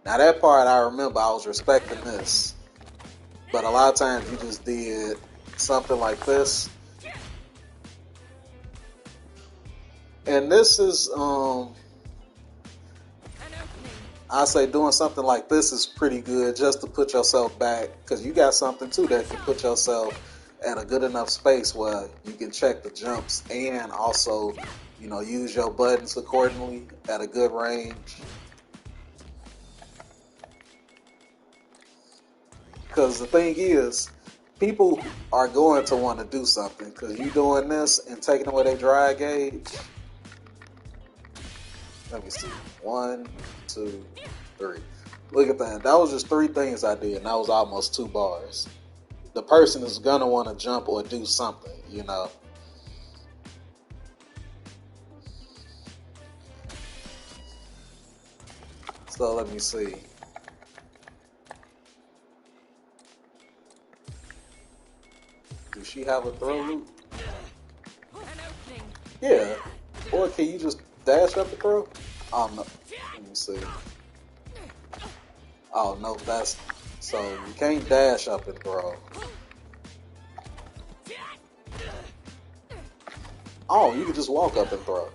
Now, that part I remember, I was respecting this. But a lot of times you just did something like this. And this is, I say doing something like this is pretty good just to put yourself back. Because you got something, too, that can put yourself at a good enough space where you can check the jumps and also, you know, use your buttons accordingly at a good range. Because the thing is, people are going to want to do something. Because you doing this and taking away their dry gauge. Let me see. 1, 2, 3. Look at that. That was just 3 things I did, and that was almost 2 bars. The person is going to want to jump or do something, you know. So let me see. Does she have a throw loop? Yeah. Or can you just dash up the throw? Oh, no. Let me see. Oh, no, that's... So, you can't dash up and throw. Oh, you can just walk up and throw.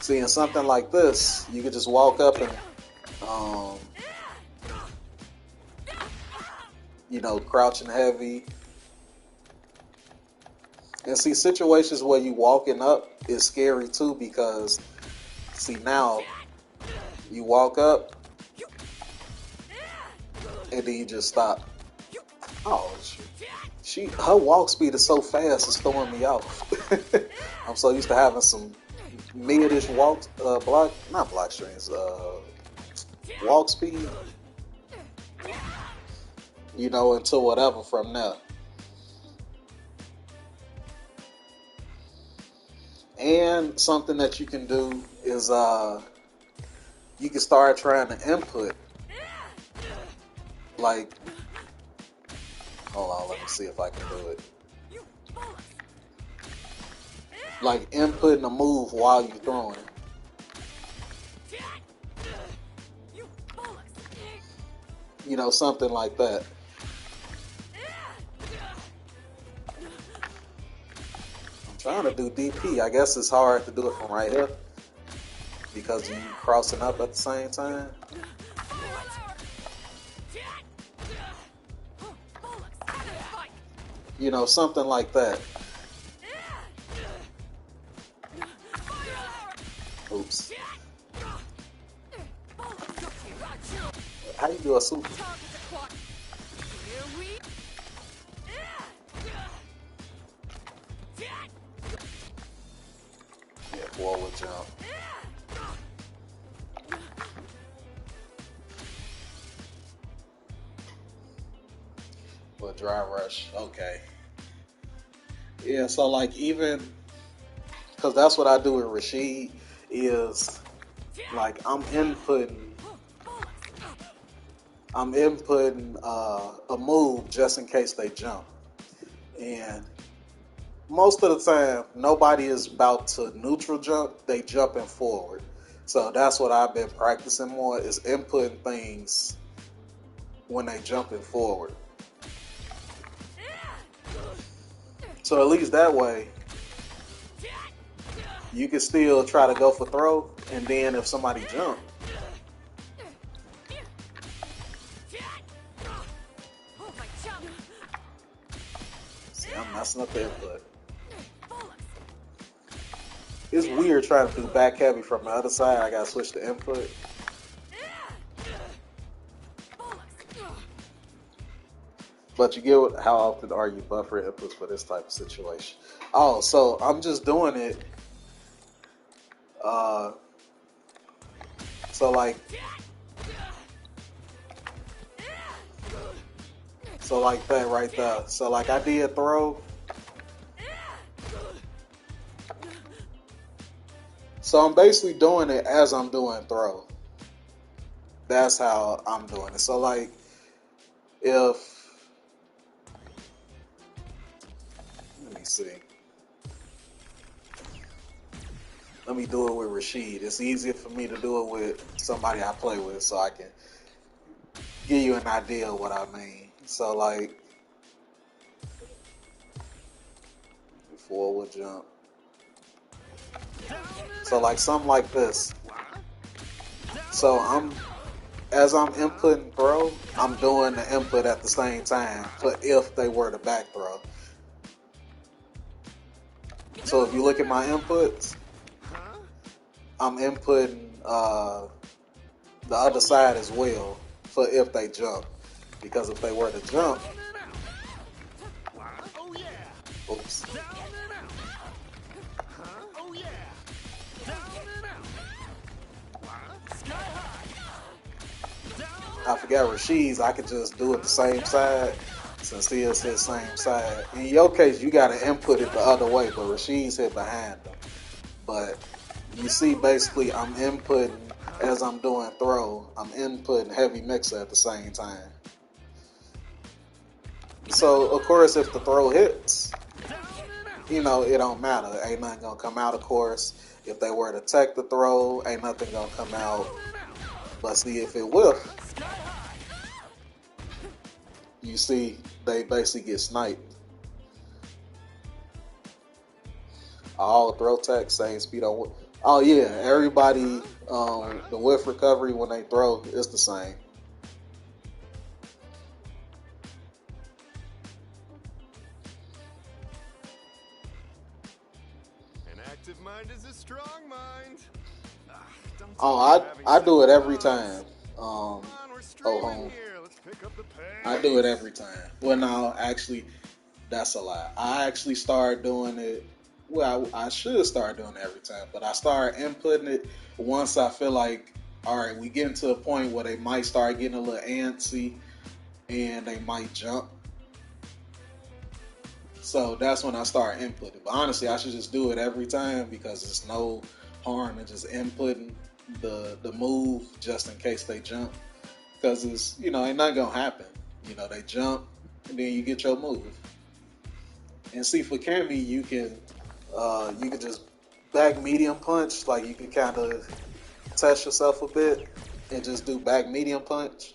See, in something like this, you could just walk up and, you know, crouching heavy. And see, situations where you walking up is scary too because, see, now you walk up and then you just stop. Oh, her walk speed is so fast, it's throwing me off. I'm so used to having some mid-ish walk, not block strings, walk speed, you know, until whatever from there. And something that you can do is you can start trying to input, like, hold on, let me see if I can do it. Like inputting a move while you're throwing. You know, something like that. I'm trying to do DP. I guess it's hard to do it from right here because you're crossing up at the same time. You know, something like that. Oops. How you do a super? Yeah, forward jump. Well, dry rush. Okay. Yeah, so like even, because that's what I do with Rashid, is like I'm inputting a move just in case they jump. And most of the time, nobody is about to neutral jump, they jumping forward. So that's what I've been practicing more, is inputting things when they jumping forward. So at least that way, you can still try to go for throw, and then if somebody jump, see, I'm messing up the input. It's weird trying to do back heavy from the other side. I gotta switch the input. But you get how often are you buffering inputs for this type of situation? Oh, so I'm just doing it Uh, so like that right there. So like I did throw. So I'm basically doing it as I'm doing throw. That's how I'm doing it. So like if let me see. Let me do it with Rashid. It's easier for me to do it with somebody I play with so I can give you an idea of what I mean. So like forward jump. So like something like this. So as I'm inputting throw, I'm doing the input at the same time for if they were to back throw. So if you look at my inputs, I'm inputting the other side as well for if they jump. Because if they were to jump, oops. I forgot Rashid's, I could just do it the same side since he is his same side. In your case, you got to input it the other way, but Rashid's hit behind them. But you see, basically, I'm inputting as I'm doing throw. I'm inputting heavy mixer at the same time. So, of course, if the throw hits, it don't matter. Ain't nothing going to come out, of course. If they were to tech the throw, ain't nothing going to come out. But see, if it will, you see, they basically get sniped. All throw tech, same speed on. Oh yeah, everybody, the whiff recovery when they throw is the same. An active mind is a strong mind. I do it every time. Come on, we're streaming Home. here. Let's pick up the pace. I do it every time. Well, no, actually, that's a lie. I actually started doing it. Well, I should start doing it every time, but I started inputting it once I feel like, all right, we getting to a point where they might start getting a little antsy and they might jump. So that's when I start inputting. But honestly, I should just do it every time because there's no harm in just inputting the move just in case they jump. Because it's, ain't nothing gonna happen. They jump and then you get your move. And see, for Cammy, you can just back medium punch. Like you can kind of test yourself a bit and just do back medium punch.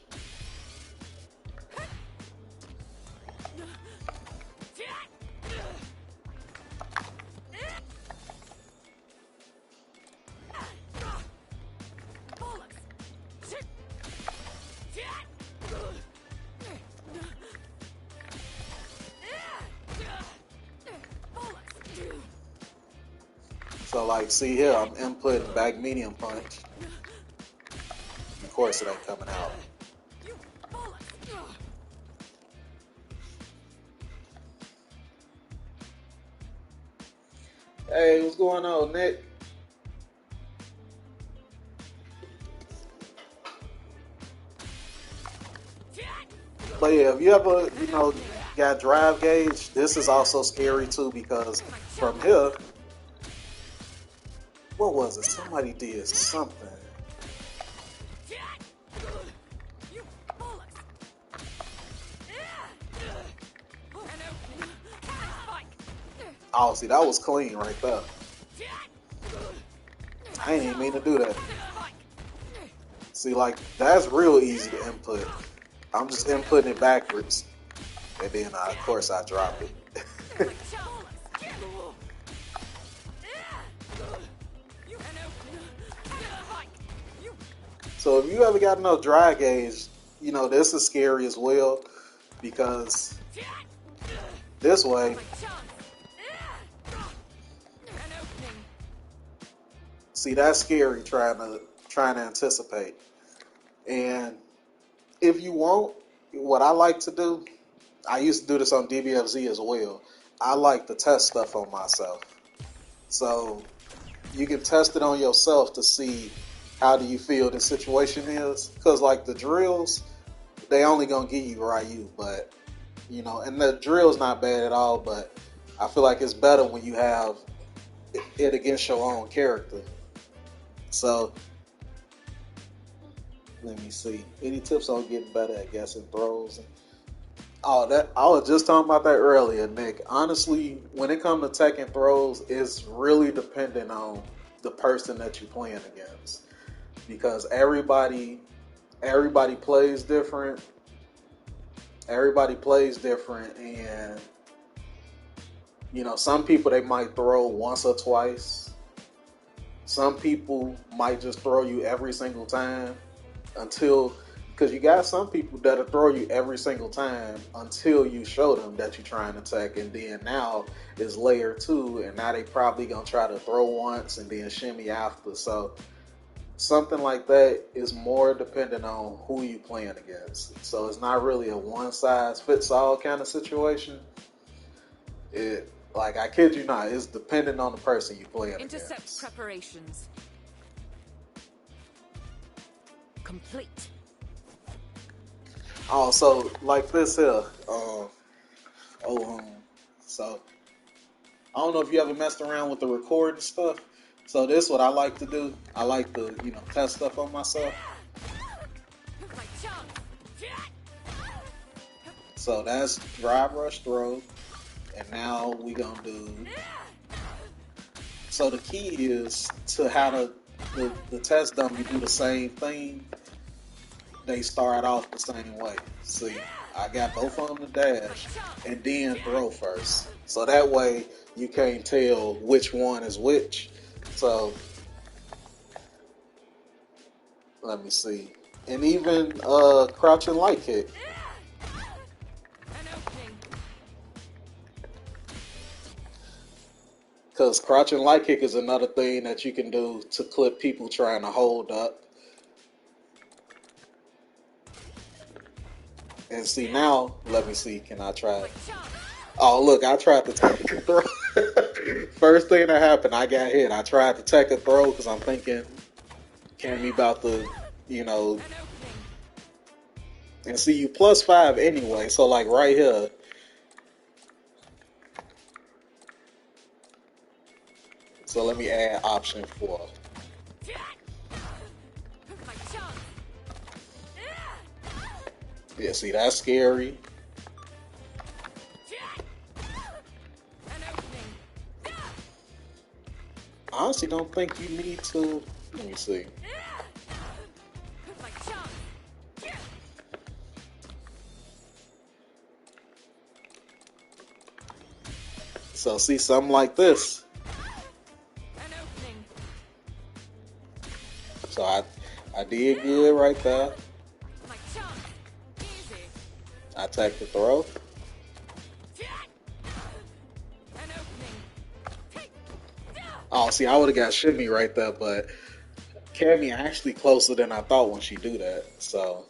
So like, see here, I'm inputting back medium punch. Of course, it ain't coming out. Hey, what's going on, Nick? But yeah, if you ever, got drive gauge, this is also scary too because from here, what was it? Somebody did something. Oh, see, that was clean right there. I ain't even mean to do that. See, like, that's real easy to input. I'm just inputting it backwards. And then, of course, I drop it. So if you ever got no dry gauge, this is scary as well because this way, see, that's scary trying to anticipate. And if you want, what I like to do, I used to do this on DBFZ as well. I like to test stuff on myself. So you can test it on yourself to see how do you feel the situation is. Because like the drills, they only gonna give you Ryu, but you know, and the drill's not bad at all. But I feel like it's better when you have it against your own character. So let me see. Any tips on getting better at guessing throws? Oh, that I was just talking about that earlier, Nick. Honestly, when it comes to taking throws, it's really dependent on the person that you're playing against, because everybody plays different. Everybody plays different, and you know, some people they might throw once or twice. Some people might just throw you every single time until, because you got some people that'll throw you every single time until you show them that you're trying to attack, and then now is layer 2, and now they probably gonna try to throw once and then shimmy after. So something like that is more dependent on who you playing against. So it's not really a one size fits all kind of situation. It, like, I kid you not, it's dependent on the person you playing Intercept against. preparations complete. Oh, so like this here. So I don't know if you ever messed around with the recording stuff. So this is what I like to do. I like to, you know, test stuff on myself. My chance. So that's drive, rush, throw, and now we gonna do. So the key is to how the test dummy do the same thing. They start off the same way. See, I got both of them to dash and then throw first. So that way you can't tell which one is which. So let me see. And even crouch and light kick. An opening. Because crouch and light kick is another thing that you can do to clip people trying to hold up. And see now, let me see, can I try it? Oh, look, I tried to take a throw. First thing that happened, I got hit. I tried to take a throw because I'm thinking, can we about to, you know, An opening. and see you +5 anyway. So like right here, so let me add option 4. My chance. Yeah, see, that's scary. An opening. I honestly don't think you need to. Let me see. My chance. So see something like this. An opening. So I did good right there. My chance. Easy. I take the throw. An opening. Oh, see, I would have got shimmy right there, but Cammy actually closer than I thought when she do that. So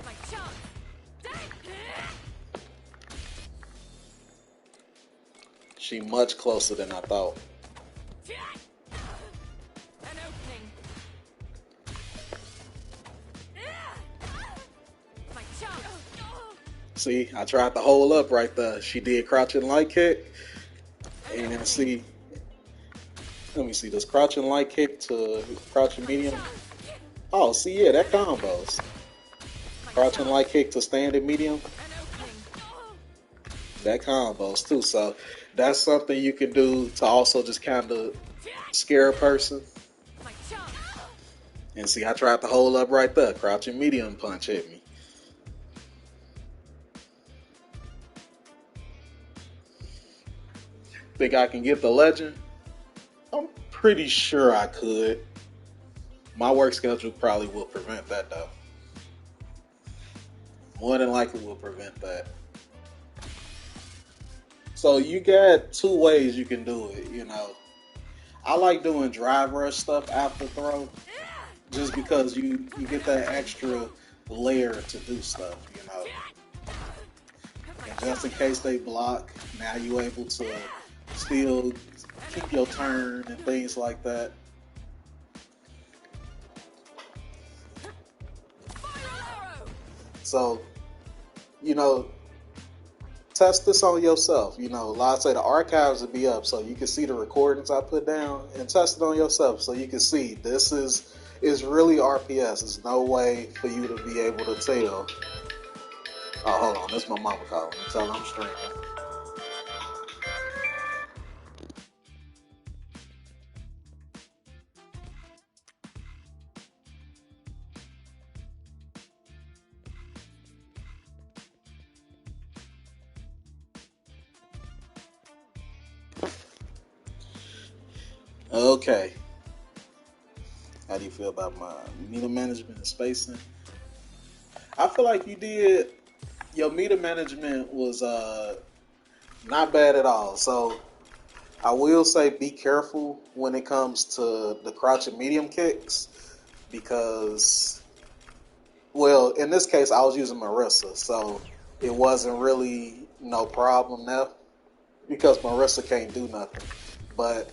My chance. she much closer than I thought. An opening. My chance. See, I tried to hold up right there. She did crouching light kick. And see, let me see, does crouching light kick to crouching medium? Oh, see, yeah, that combos. Crouching light kick to standing medium, An opening. that combos too. So that's something you can do to also just kind of scare a person. My chance. And see, I tried to hold up right there. Crouching medium punch hit me. Think I can get the legend? I'm pretty sure I could. My work schedule probably will prevent that though. More than likely will prevent that. So you got 2 ways you can do it, you know. I like doing drive rush stuff after throw, just because you get that extra layer to do stuff, you know. My And just in case they block, now you able to still keep your turn and things like that. So, you know, test this on yourself. You know, like I say, the archives will be up so you can see the recordings I put down, and test it on yourself so you can see this is really RPS. There's no way for you to be able to tell. Oh, hold on, that's my mama calling. Tell her I'm streaming. Okay. How do you feel about my meter management and spacing? I feel like you did. Your meter management was not bad at all. So I will say be careful when it comes to the crouch and medium kicks because, well, in this case I was using Marissa, so it wasn't really no problem there because Marissa can't do nothing. But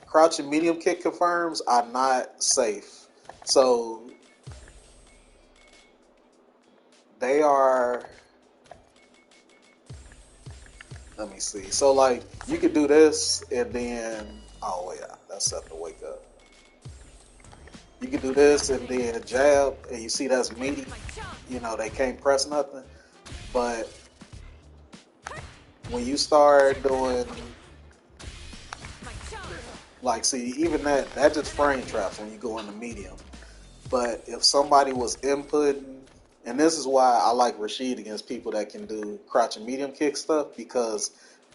crouch and medium kick confirms are not safe. So they are. Let me see. So like you could do this and then wait, that's set to wake up. You could do this and then jab and you see that's meaty. You know, they can't press nothing. But when you start doing like see even that just frame traps when you go into medium. But if somebody was inputting, and this is why I like Rashid against people that can do crouch and medium kick stuff because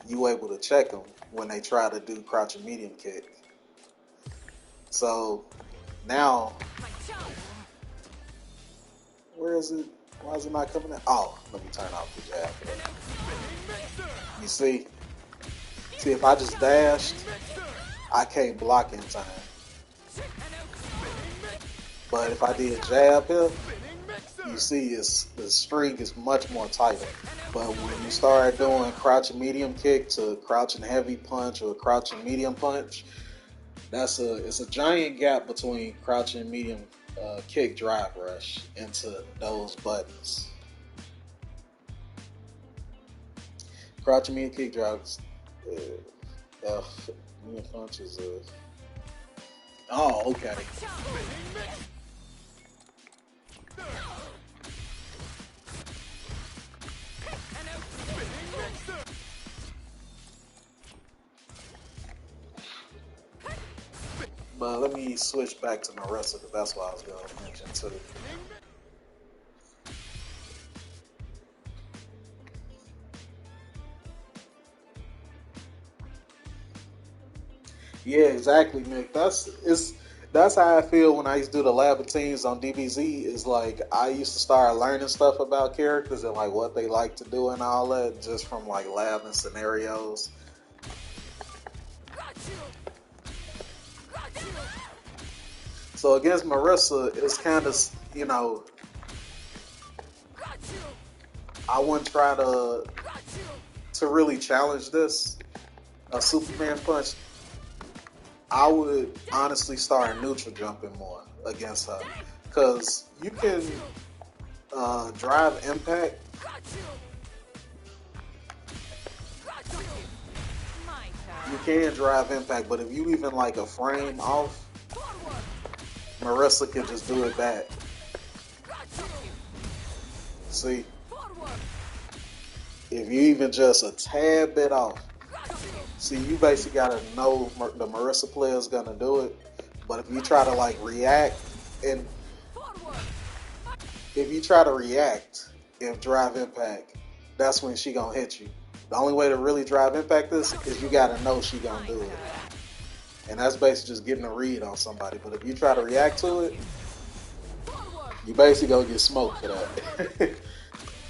you able to check them when they try to do crouch and medium kick. So now, where is it? Why is it not coming in? Oh, let me turn off the jab. You see if I just dashed, I can't block in time. But if I did jab here, you see the string is much more tighter. But when you start doing crouch and medium kick to crouch and heavy punch or crouch and medium punch, it's a giant gap between crouch and medium kick drive rush into those buttons. Crouch and medium kick drives, medium punch is oh, okay. But let me switch back to Marissa because that's what I was going to mention too. Yeah, exactly, Nick. That's how I feel when I used to do the lab of teams on DBZ. Is like I used to start learning stuff about characters and like what they like to do and all that just from like lab and scenarios. So against Marissa, it's kind of, you know, I wouldn't try to really challenge this. A Superman punch, I would honestly start neutral jumping more against her. Because you can drive impact. You can drive impact, but if you even like a frame off, Marissa can just do it back. See? If you even just a tad bit off. See, you basically gotta know the Marissa player is gonna do it. But if you try to like react, and if you try to react, if drive impact, that's when she gonna hit you. The only way to really drive impact this is you gotta know she gonna do it. And that's basically just getting a read on somebody. But if you try to react to it, you basically gonna get smoked for that.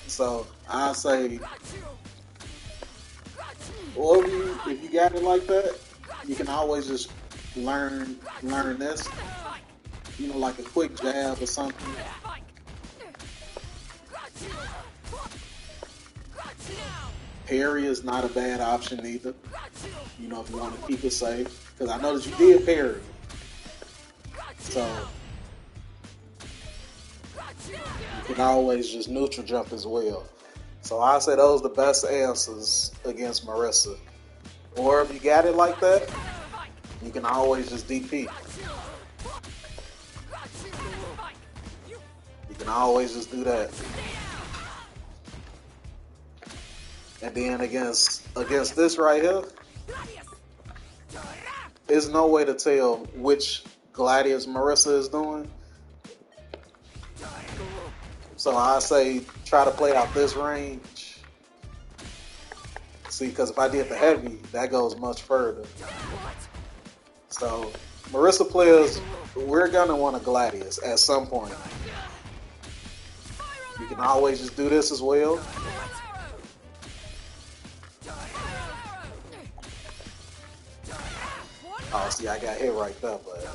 So I say, or if you got it like that, you can always just learn this. You know, like a quick jab or something. Parry is not a bad option either. You know, if you want to keep it safe. Because I know that you did parry. So you can always just neutral jump as well. So I say those are the best answers against Marissa. Or if you got it like that, you can always just DP. You can always just do that. And then against this right here, there's no way to tell which Gladius Marissa is doing. So I say try to play out this range. See, because if I did the heavy, that goes much further. So Marissa players, we're gonna want a Gladius at some point. You can always just do this as well. Oh, see, I got hit right there, but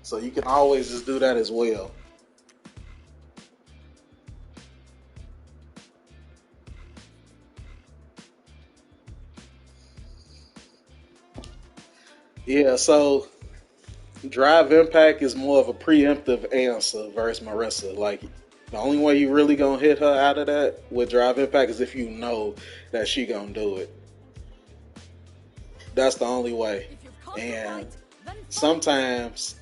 so you can always just do that as well. Yeah, so Drive Impact is more of a preemptive answer versus Marissa. Like, the only way you really gonna hit her out of that with Drive Impact is if you know that she gonna do it. That's the only way. And sometimes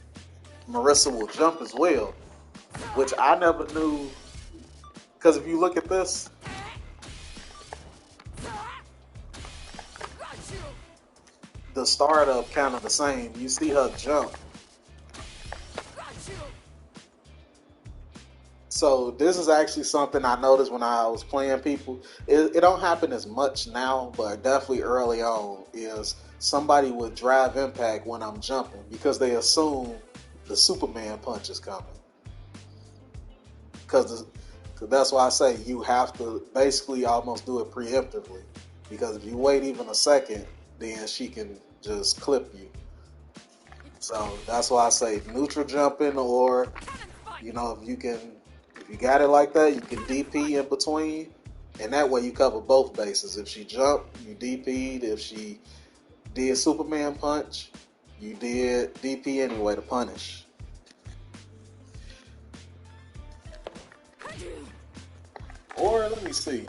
Marissa will jump as well, which I never knew. Because if you look at this, the startup kind of the same. You see her jump. So this is actually something I noticed when I was playing people. It don't happen as much now, but definitely early on is somebody would Drive Impact when I'm jumping because they assume the Superman punch is coming. Because that's why I say you have to basically almost do it preemptively. Because if you wait even a second, then she can just clip you. So that's why I say neutral jumping, or you know, if you got it like that, you can DP in between, and that way you cover both bases. If she jumped, you DP'd. If she did Superman punch, you did DP anyway to punish. Or let me see.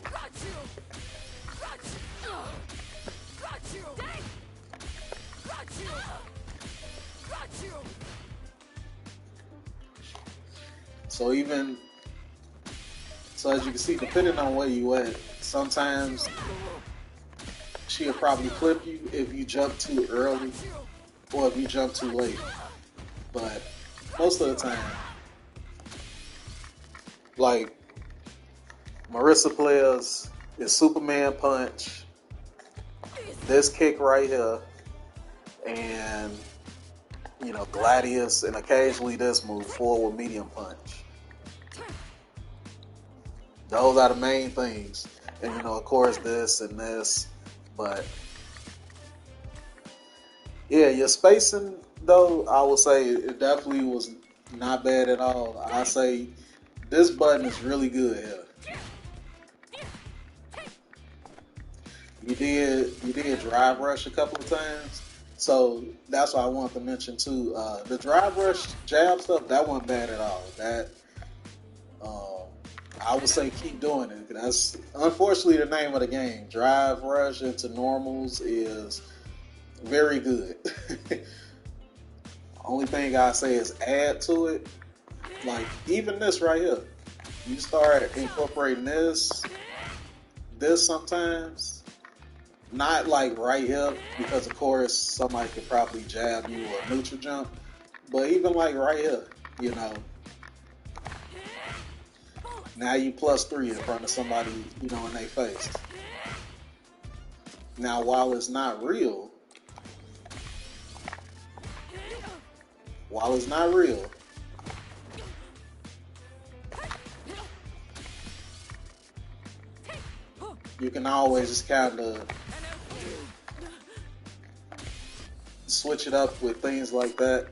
So as you can see, depending on where you at, sometimes she'll probably clip you if you jump too early or if you jump too late. But most of the time, like Marissa players is Superman punch, this kick right here, and you know, Gladius, and occasionally this move, forward medium punch. Those are the main things. And you know, of course, this and this. But yeah, your spacing though, I would say it definitely was not bad at all. I say this button is really good here. You did drive rush a couple of times. So that's what I wanted to mention too. The drive rush jab stuff, that wasn't bad at all. That I would say keep doing it. That's unfortunately the name of the game. Drive rush into normals is very good. Only thing I say is add to it. Like even this right here, you start incorporating this sometimes. Not like right here, because of course somebody could probably jab you or neutral jump. But even like right here, you know, now you +3 in front of somebody, you know, in their face. Now while it's not real, you can always just kind of switch it up with things like that.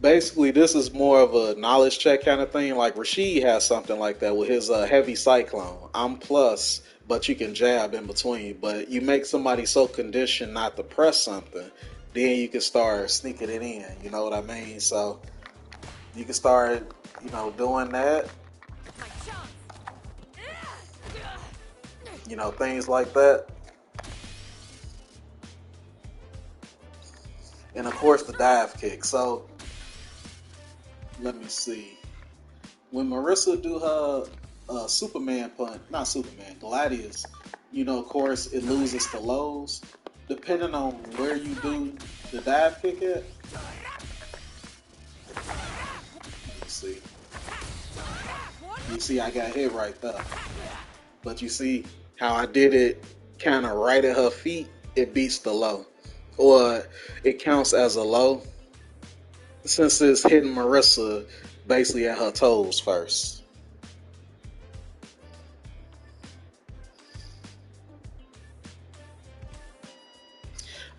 basically this is more of a knowledge check kind of thing. Like Rashid has something like that with his heavy cyclone. I'm plus, but you can jab in between. But you make somebody so conditioned not to press something, then you can start sneaking it in. You know what I mean? So you can start, doing that. My chance. Things like that. And of course the dive kick. So let me see. When Marissa do her Superman punch, not Superman, Gladius, of course it loses the lows. Depending on where you do the dive kick at. Let's see. You see I got hit right there. But you see how I did it kind of right at her feet? It beats the low. Or it counts as a low. Since it's hitting Marissa basically at her toes first.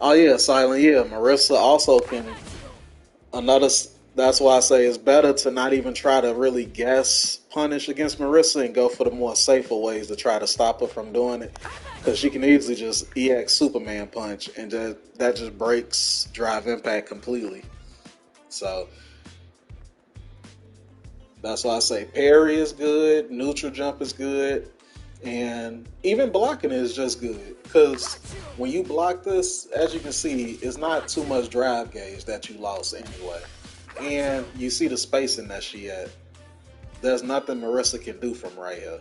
Oh yeah, Silent. Yeah, Marissa also can. Another. That's why I say it's better to not even try to really guess punish against Marissa and go for the more safer ways to try to stop her from doing it. Because she can easily just EX Superman punch and that just breaks drive impact completely. So that's why I say parry is good, neutral jump is good, and even blocking is just good. Because when you block this, as you can see, it's not too much drive gauge that you lost anyway. And you see the spacing that she at. There's nothing Marissa can do from right here.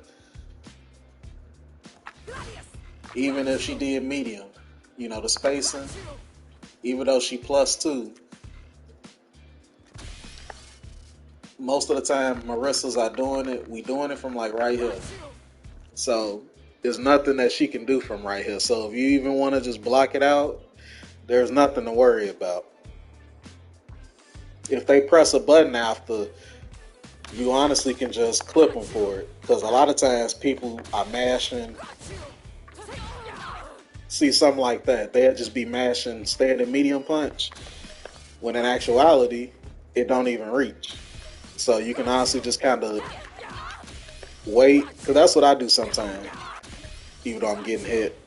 Even if she did medium, the spacing, even though she +2, most of the time Marissa's are doing it. We doing it from like right here. So there's nothing that she can do from right here. So if you even want to just block it out, there's nothing to worry about. If they press a button after, you honestly can just clip them for it. Because a lot of times people are mashing. See something like that. They'll just be mashing standing medium punch. When in actuality, it don't even reach. So you can honestly just kind of wait. Because that's what I do sometimes. Even though I'm getting hit.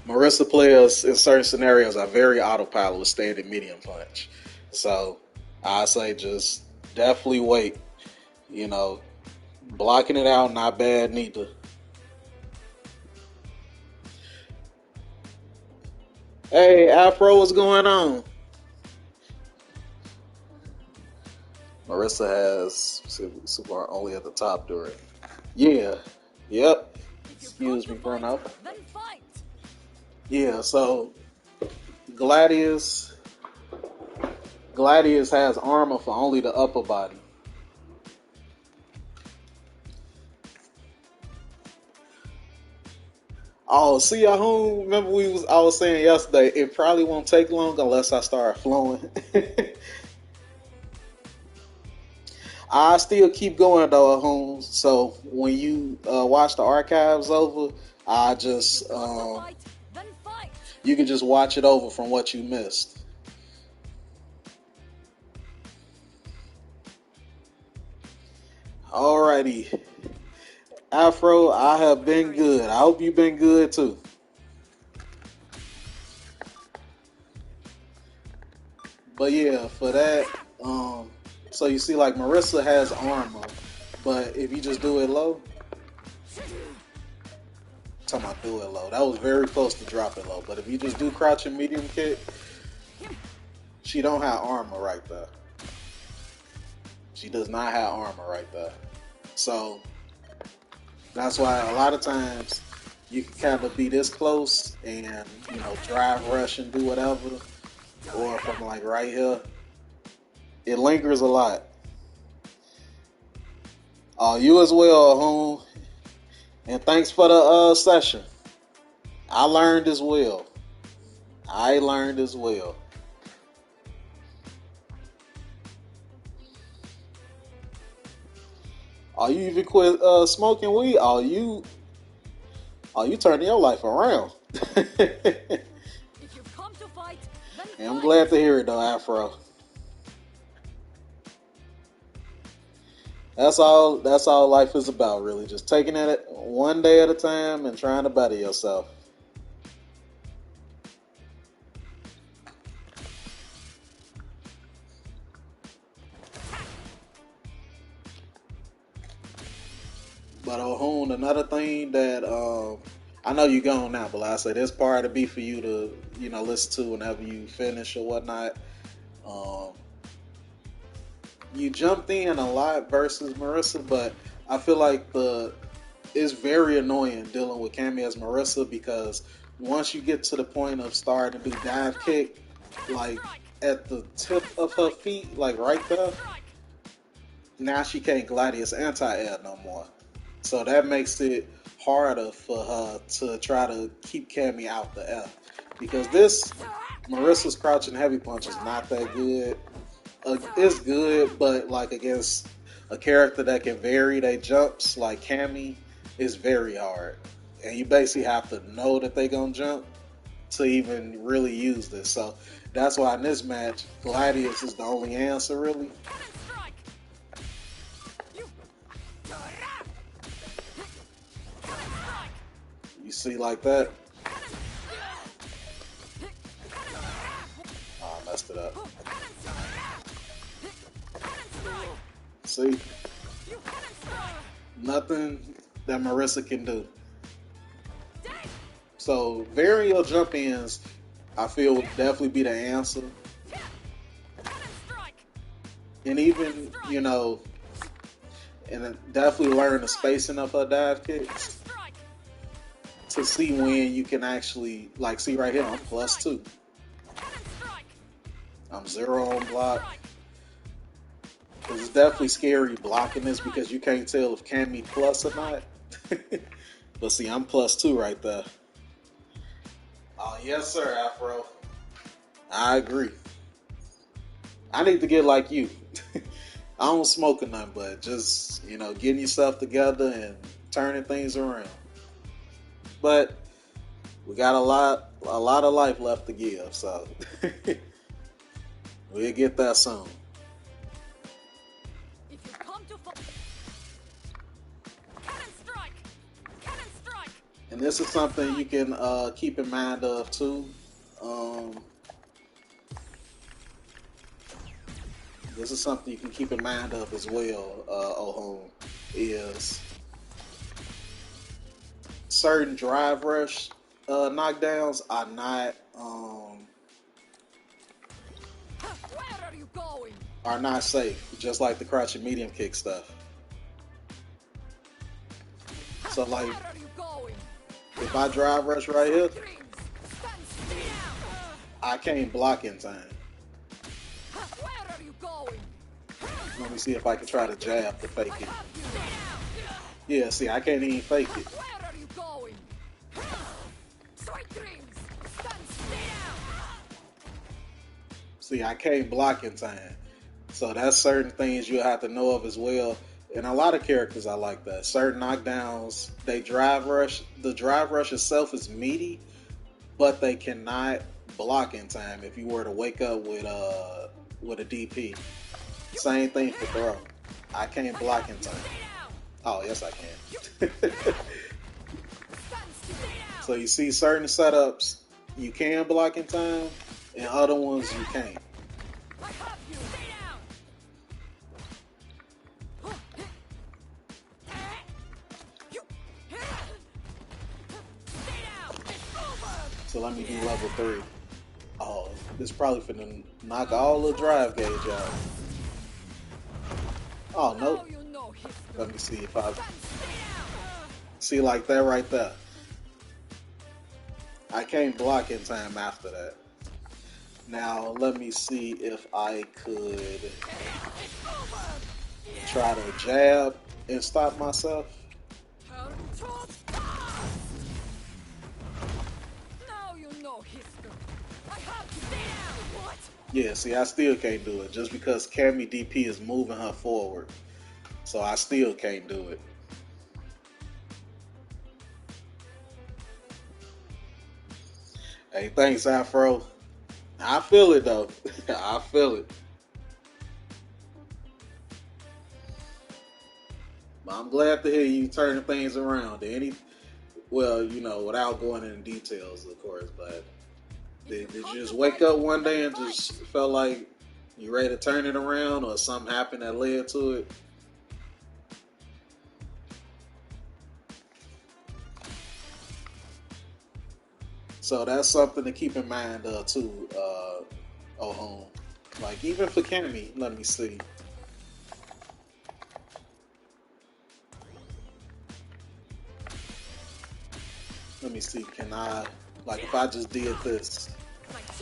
Marissa players in certain scenarios are very autopilot with standing medium punch. So I say just definitely wait. Blocking it out, not bad neither. Hey, Afro, what's going on? Marissa has super only at the top during. Yeah. Yep. Excuse me, Bruno. Yeah, so Gladius has armor for only the upper body. Oh, see, Yahoo, remember I was saying yesterday, it probably won't take long unless I start flowing. I still keep going though, Yahoo. So when you watch the archives over, I just you can just watch it over from what you missed. Alrighty. Afro, I have been good. I hope you've been good too. But yeah, for that, so you see like Marissa has armor, but if you just do it low, I'm talking about do it low. That was very close to drop it low, but if you just do crouch and medium kick, she don't have armor right there. She does not have armor right there. So that's why a lot of times you can kind of be this close and, drive rush and do whatever. Or from like right here. It lingers a lot. You as well, home. And thanks for the session. I learned as well. Are you even quit smoking weed? Are you turning your life around? If you've come to fight, And I'm glad to hear it though, Afro. That's all life is about, really. Just taking it one day at a time and trying to better yourself. But Hoon, another thing that I know you gone now, but like I say this part to be for you to listen to whenever you finish or whatnot. Um, you jumped in a lot versus Marissa, but I feel like the it's very annoying dealing with Cammy as Marissa because once you get to the point of starting to do dive kick, like at the tip of her feet, like right there, now she can't Gladius anti-air no more. So that makes it harder for her to try to keep Cammy out the air. Because this Marissa's crouching heavy punch is not that good. It's good, but like against a character that can vary their jumps, like Cammy, is very hard. And you basically have to know that they're gonna jump to even really use this. So that's why in this match, Gladius is the only answer really. You see like that? Oh, I messed it up. See? Nothing that Marissa can do. So varying your jump ins, I feel would definitely be the answer. And even, and definitely learn the spacing of her dive kicks to see when you can actually, like, see right here, I'm +2. I'm 0 on block. Because it's definitely scary blocking this because you can't tell if Cammy plus or not. But see, I'm +2 right there. Oh, yes, sir, Afro. I agree. I need to get like you. I don't smoke or nothing, but just, getting yourself together and turning things around. But we got a lot of life left to give, so we'll get that soon. And this is something you can keep in mind of too. This is something you can keep in mind of as well, Ohom, is certain drive rush knockdowns are not Where are you going? are not safe, just like the crouching medium kick stuff. So like, Where are you going? if I drive rush right here, Dreams. Stand still. I can't block in time. Where are you going? Let me see if I can try to jab to fake it. Yeah, see, I can't even fake it. Where are you going? Sweet dreams. Stand still. See, I can't block in time. So that's certain things you'll have to know of as well. And a lot of characters are like that. Certain knockdowns, they drive rush. The drive rush itself is meaty, but they cannot block in time if you were to wake up with a DP. Same thing for throw. I can't block in time. Oh, yes I can. So you see certain setups you can block in time, and other ones you can't. I have you. So let me do level 3. Oh, this probably finna knock all the drive gauge out. Oh, nope. Let me see if I... See, like that right there. I can't block in time after that. Now, let me see if I could try to jab and stop myself. Now you know history. I have to what? Yeah, see, I still can't do it just because Cammy DP is moving her forward. So I still can't do it. Hey, thanks, Afro. I feel it though. I feel it. But I'm glad to hear you turning things around. Well, without going into details, of course, but did you just wake up one day and just felt like you ready to turn it around, or something happened that led to it? So that's something to keep in mind too. Oh, like even for Cammy, let me see. Let me see. Can I, like, if I just did this? My chance.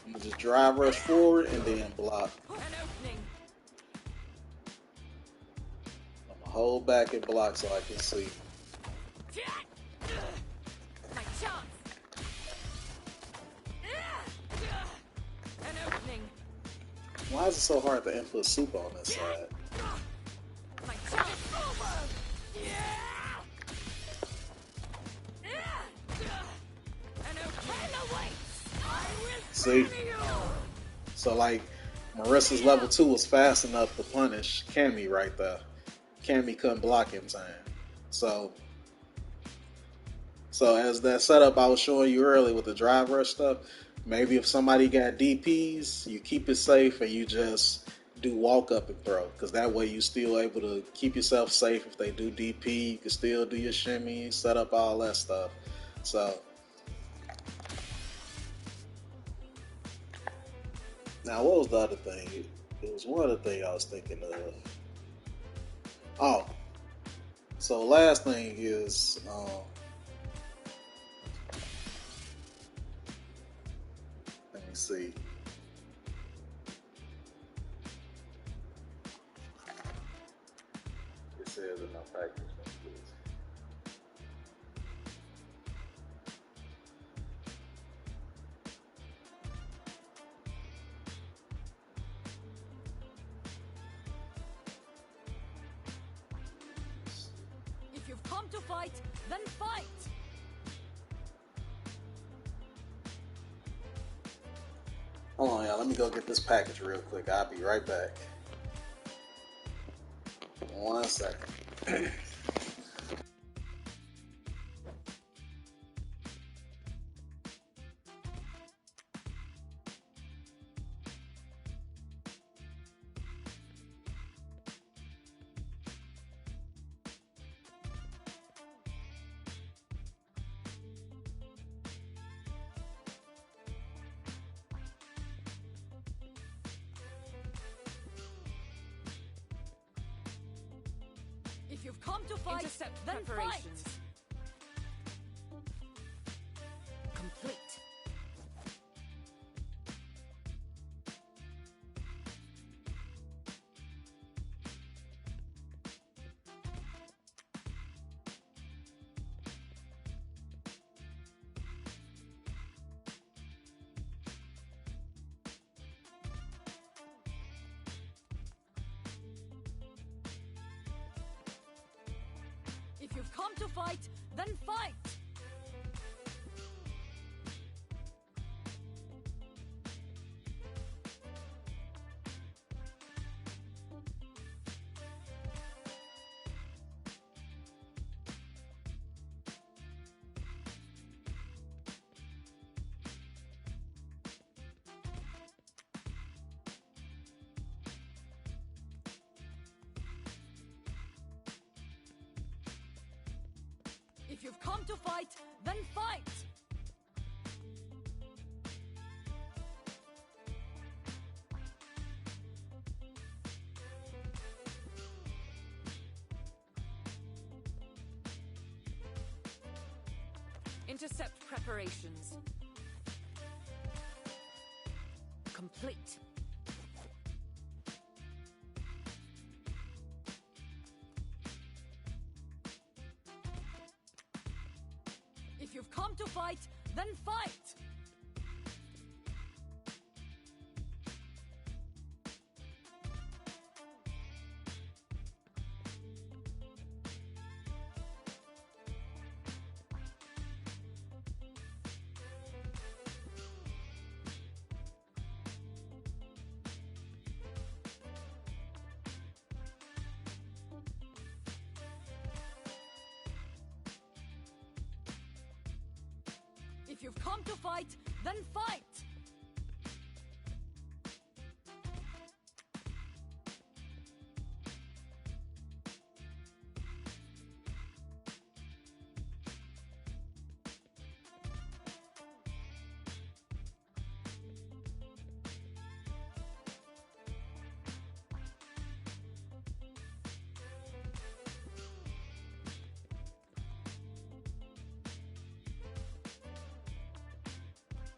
I'm gonna just drive rush forward and then block. An opening. I'm gonna hold back and block so I can see. My chance. An opening. Why is it so hard to input super on this side? My chance. An opening. See? So like Marissa's level 2 was fast enough to punish Cammy right there. Cammy couldn't block in time. So as that setup I was showing you earlier with the drive rush stuff, maybe if somebody got DPs, you keep it safe and you just do walk up and throw. Because that way you still able to keep yourself safe. If they do DP, you can still do your shimmy, set up all that stuff. So now what was the other thing? It was one other thing I was thinking of. Oh, so last thing is let me see. It says in my package. If you've come to fight, then fight. Hold on, y'all. Let me go get this package real quick. I'll be right back. 1 second. If you've come to fight, Intercept then preparations. fight. Complete. If you've come to fight, then fight. If you've come to fight, then fight. Intercept preparations. Complete. If you've come to fight, then fight. If you've come to fight, then fight!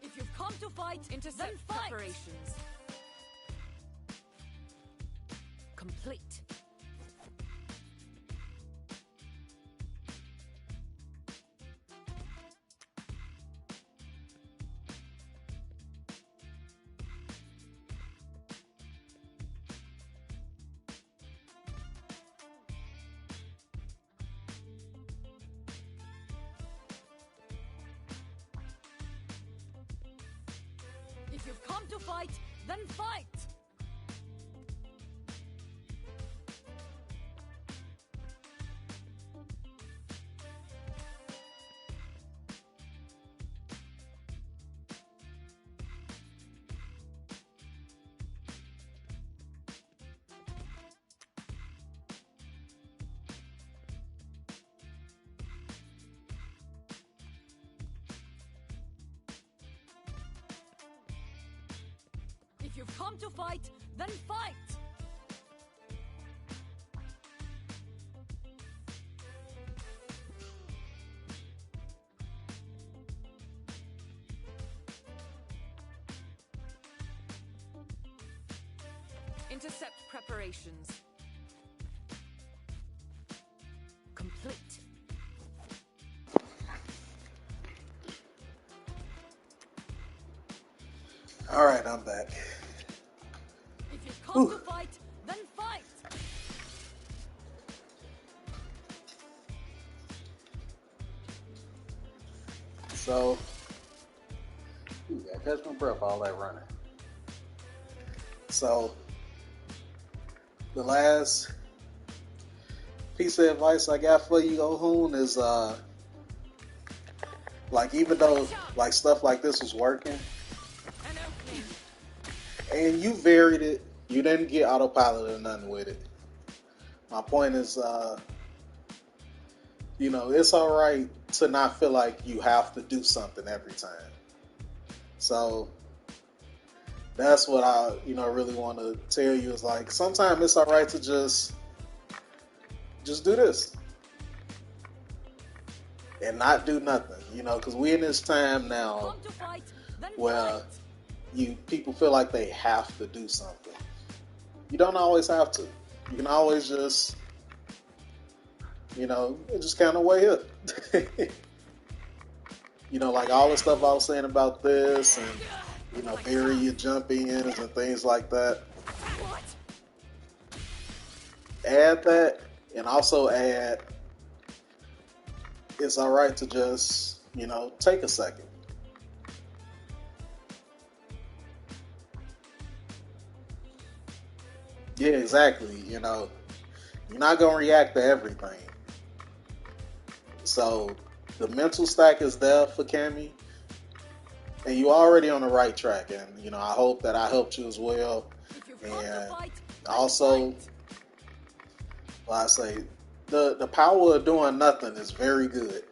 If you've come to fight, then Intercept fight! preparations. Complete. If you've come to fight, then fight! If you've come to fight, then fight! Intercept preparations. Complete. Alright, I'm back. If you've come to Whew. fight, then fight! So, I catch my breath all that running. So, the last piece of advice I got for you, Ohun, is like, even though like stuff like this was working, An opening. and you varied it, you didn't get autopilot or nothing with it. My point is, you know, it's all right to not feel like you have to do something every time. So that's what I, really want to tell you is like, sometimes it's all right to just do this and not do nothing, because we in this time now Come to fight, then where fight! people feel like they have to do something. You don't always have to. You can always just, just kind of wait here. Like all the stuff I was saying about this and, bury your jump ins and things like that. What? Add that and also add it's all right to just, take a second. Yeah, exactly. You're not going to react to everything. So the mental stack is there for Cammy, and you're already on the right track. And I hope that I helped you as well. If you've come to And fight, then also, fight! like I say, the power of doing nothing is very good.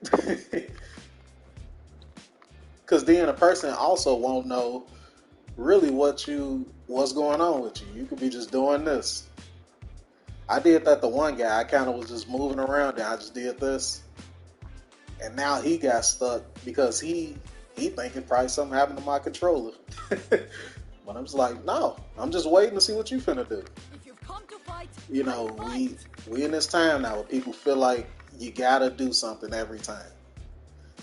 Because then a person also won't know really what's going on with you. You could be just doing this. I did that to one guy. I kind of was just moving around and I just did this. And now he got stuck because he thinking probably something happened to my controller. But I'm just like, no, I'm just waiting to see what you finna do. If you've come to fight, We in this time now where people feel like you gotta do something every time.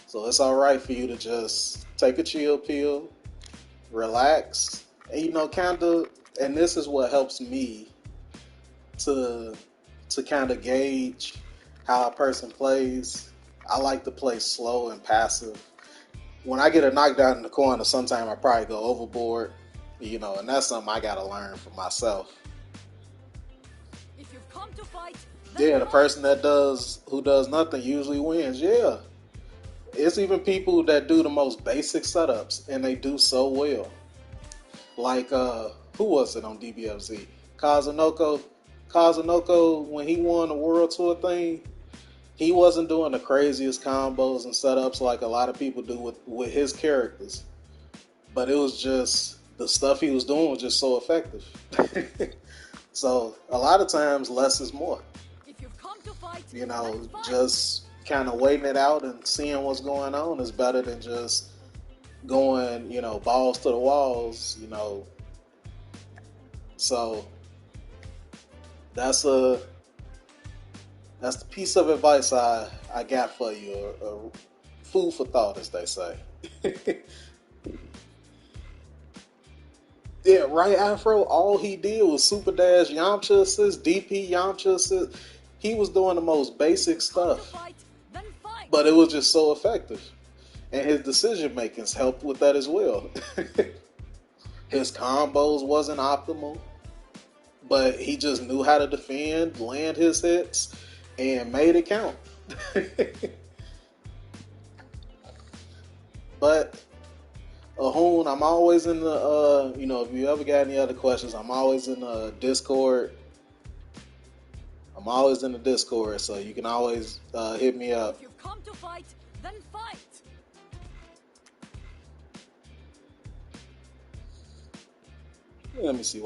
So it's all right for you to just take a chill pill, relax, and kind of. And this is what helps me to kind of gauge how a person plays. I like to play slow and passive. When I get a knockdown in the corner, sometimes I probably go overboard, and that's something I gotta learn for myself. If you've come to fight, then Yeah, the fight! person who does nothing usually wins. Yeah, It's even people that do the most basic setups and they do so well. Like who was it on DBFZ? Kazunoko. Kazunoko, when he won the World Tour thing, he wasn't doing the craziest combos and setups like a lot of people do with his characters. But it was just the stuff he was doing was just so effective. So a lot of times less is more. If you've come to fight, You know, then fight. just kind of waiting it out and seeing what's going on is better than just going, balls to the walls, So that's the piece of advice I got for you, or food for thought, as they say. Yeah, right, Afro, all he did was super dash, Yamcha assist, DP, Yamcha assist. He was doing the most basic Come to stuff, fight, then fight. but it was just so effective. And his decision makings helped with that as well. His combos wasn't optimal, but he just knew how to defend, land his hits, and made it count. But Ahoon, I'm always in the, if you ever got any other questions, I'm always in the Discord. I'm always in the Discord, so you can always hit me up. If you've come to fight, then fight. Let me see,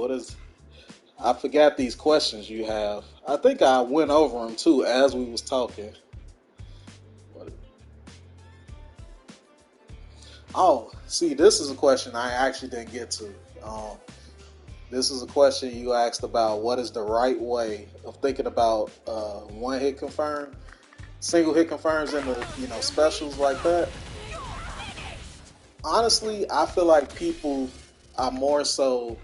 I forgot these questions you have. I think I went over them too as we was talking. Oh, see, this is a question I actually didn't get to. This is a question you asked about what is the right way of thinking about one hit confirm, single hit confirms in the specials like that. Honestly, I feel like people are more so.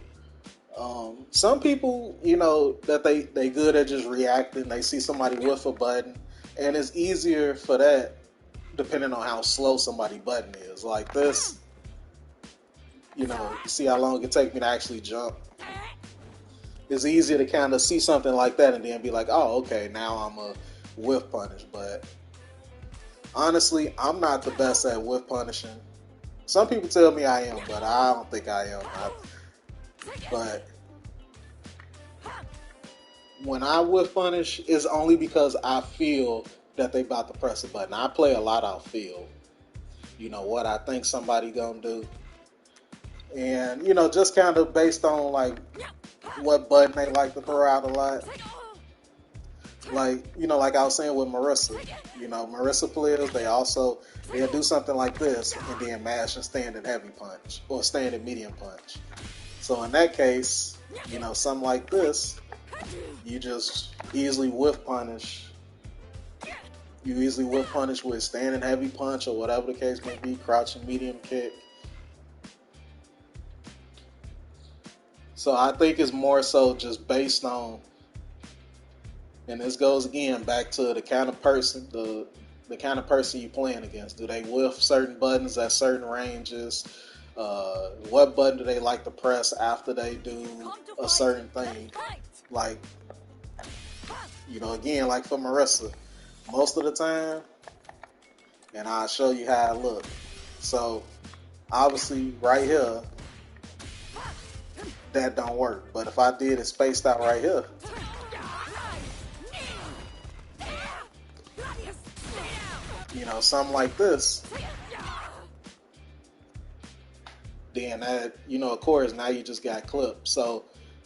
Some people, that they good at just reacting. They see somebody whiff a button, and it's easier for that depending on how slow somebody button is. Like this, you see how long it take me to actually jump. It's easier to kind of see something like that and then be like, oh, okay, now I'm a whiff punish. But honestly, I'm not the best at whiff punishing. Some people tell me I am, but I don't think I am. But when I whiff punish, it's only because I feel that they about to press a button. I play a lot out feel. What I think somebody gonna do. And, just kind of based on, like, what button they like to throw out a lot. Like, like I was saying with Marissa. Marissa players, they'll do something like this and then mash and standing heavy punch. Or standing medium punch. So in that case, something like this, you just easily whiff punish. You easily whiff punish with standing heavy punch or whatever the case may be, crouching medium kick. So I think it's more so just based on, and this goes again back to the kind of person, the kind of person you're playing against. Do they whiff certain buttons at certain ranges? What button do they like to press after they do a certain thing? Like, again, like for Marissa, most of the time, and I'll show you how it look. So, obviously, right here, that don't work. But if I did it spaced out right here, something like this, then that, of course, now you just got clipped. So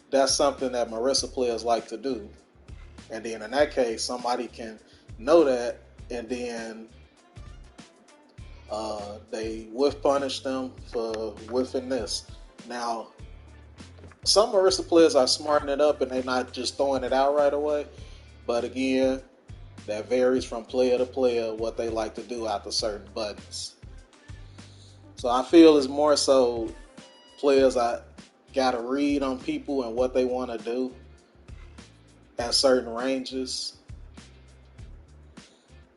that's something that Marissa players like to do. And then in that case, somebody can know that, and then they whiff punish them for whiffing this. Now, some Marissa players are smarting it up and they're not just throwing it out right away. But again, that varies from player to player what they like to do after certain buttons. So I feel it's more so players I gotta read on people and what they want to do at certain ranges.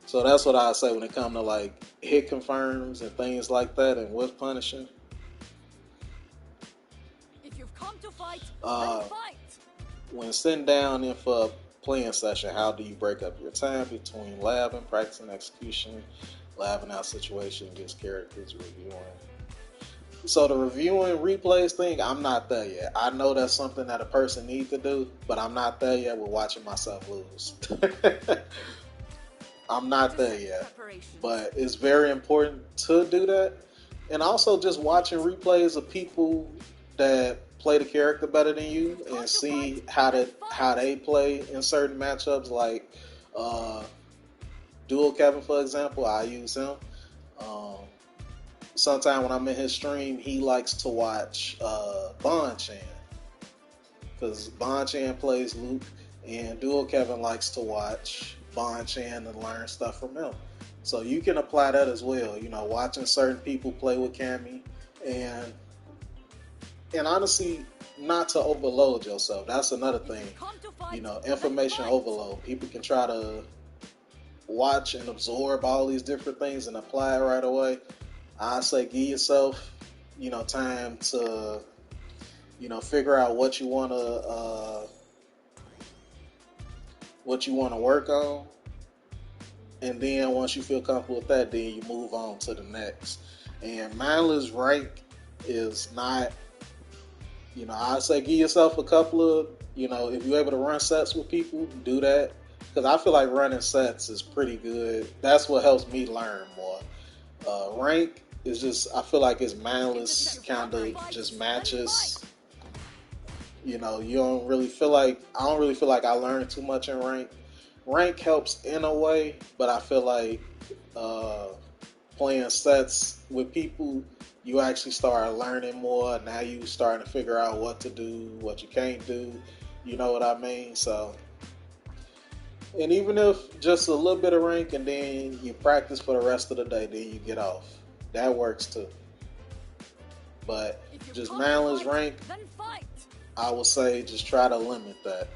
So that's what I say when it comes to like hit confirms and things like that and whiff punishing. If you've come to fight, then fight. When sitting down in for a playing session, how do you break up your time between lab and practice and execution? Laughing out situation against characters reviewing. So the reviewing replays thing, I'm not there yet. I know that's something that a person needs to do, but I'm not there yet with watching myself lose. I'm not there yet, but it's very important to do that. And also just watching replays of people that play the character better than you and see how they play in certain matchups. Like Dual Kevin, for example, I use him. Um, Sometime when I'm in his stream, he likes to watch Bon Chan because Bon Chan plays Luke, and Dual Kevin likes to watch Bon Chan and learn stuff from him. So you can apply that as well. You know, watching certain people play with Cammy, and honestly, not to overload yourself. That's another thing. You know, information overload. People can try to watch and absorb all these different things and apply it right away. I say give yourself, you know, time to, you know, figure out what you want to work on, and then once you feel comfortable with that, then you move on to the next. And mindless rank is not, you know, I say give yourself a couple of, you know, if you're able to run sets with people, do that, because I feel like running sets is pretty good. That's what helps me learn more. Rank is just, I feel like it's mindless kind of just matches. You know, you don't really feel like, I don't really feel like I learned too much in rank. Rank helps in a way, but I feel like playing sets with people, you actually start learning more. Now you starting to figure out what to do, what you can't do. You know what I mean? So, and even if just a little bit of rank and then you practice for the rest of the day, then you get off. That works too. But just mindless rank, I would say just try to limit that.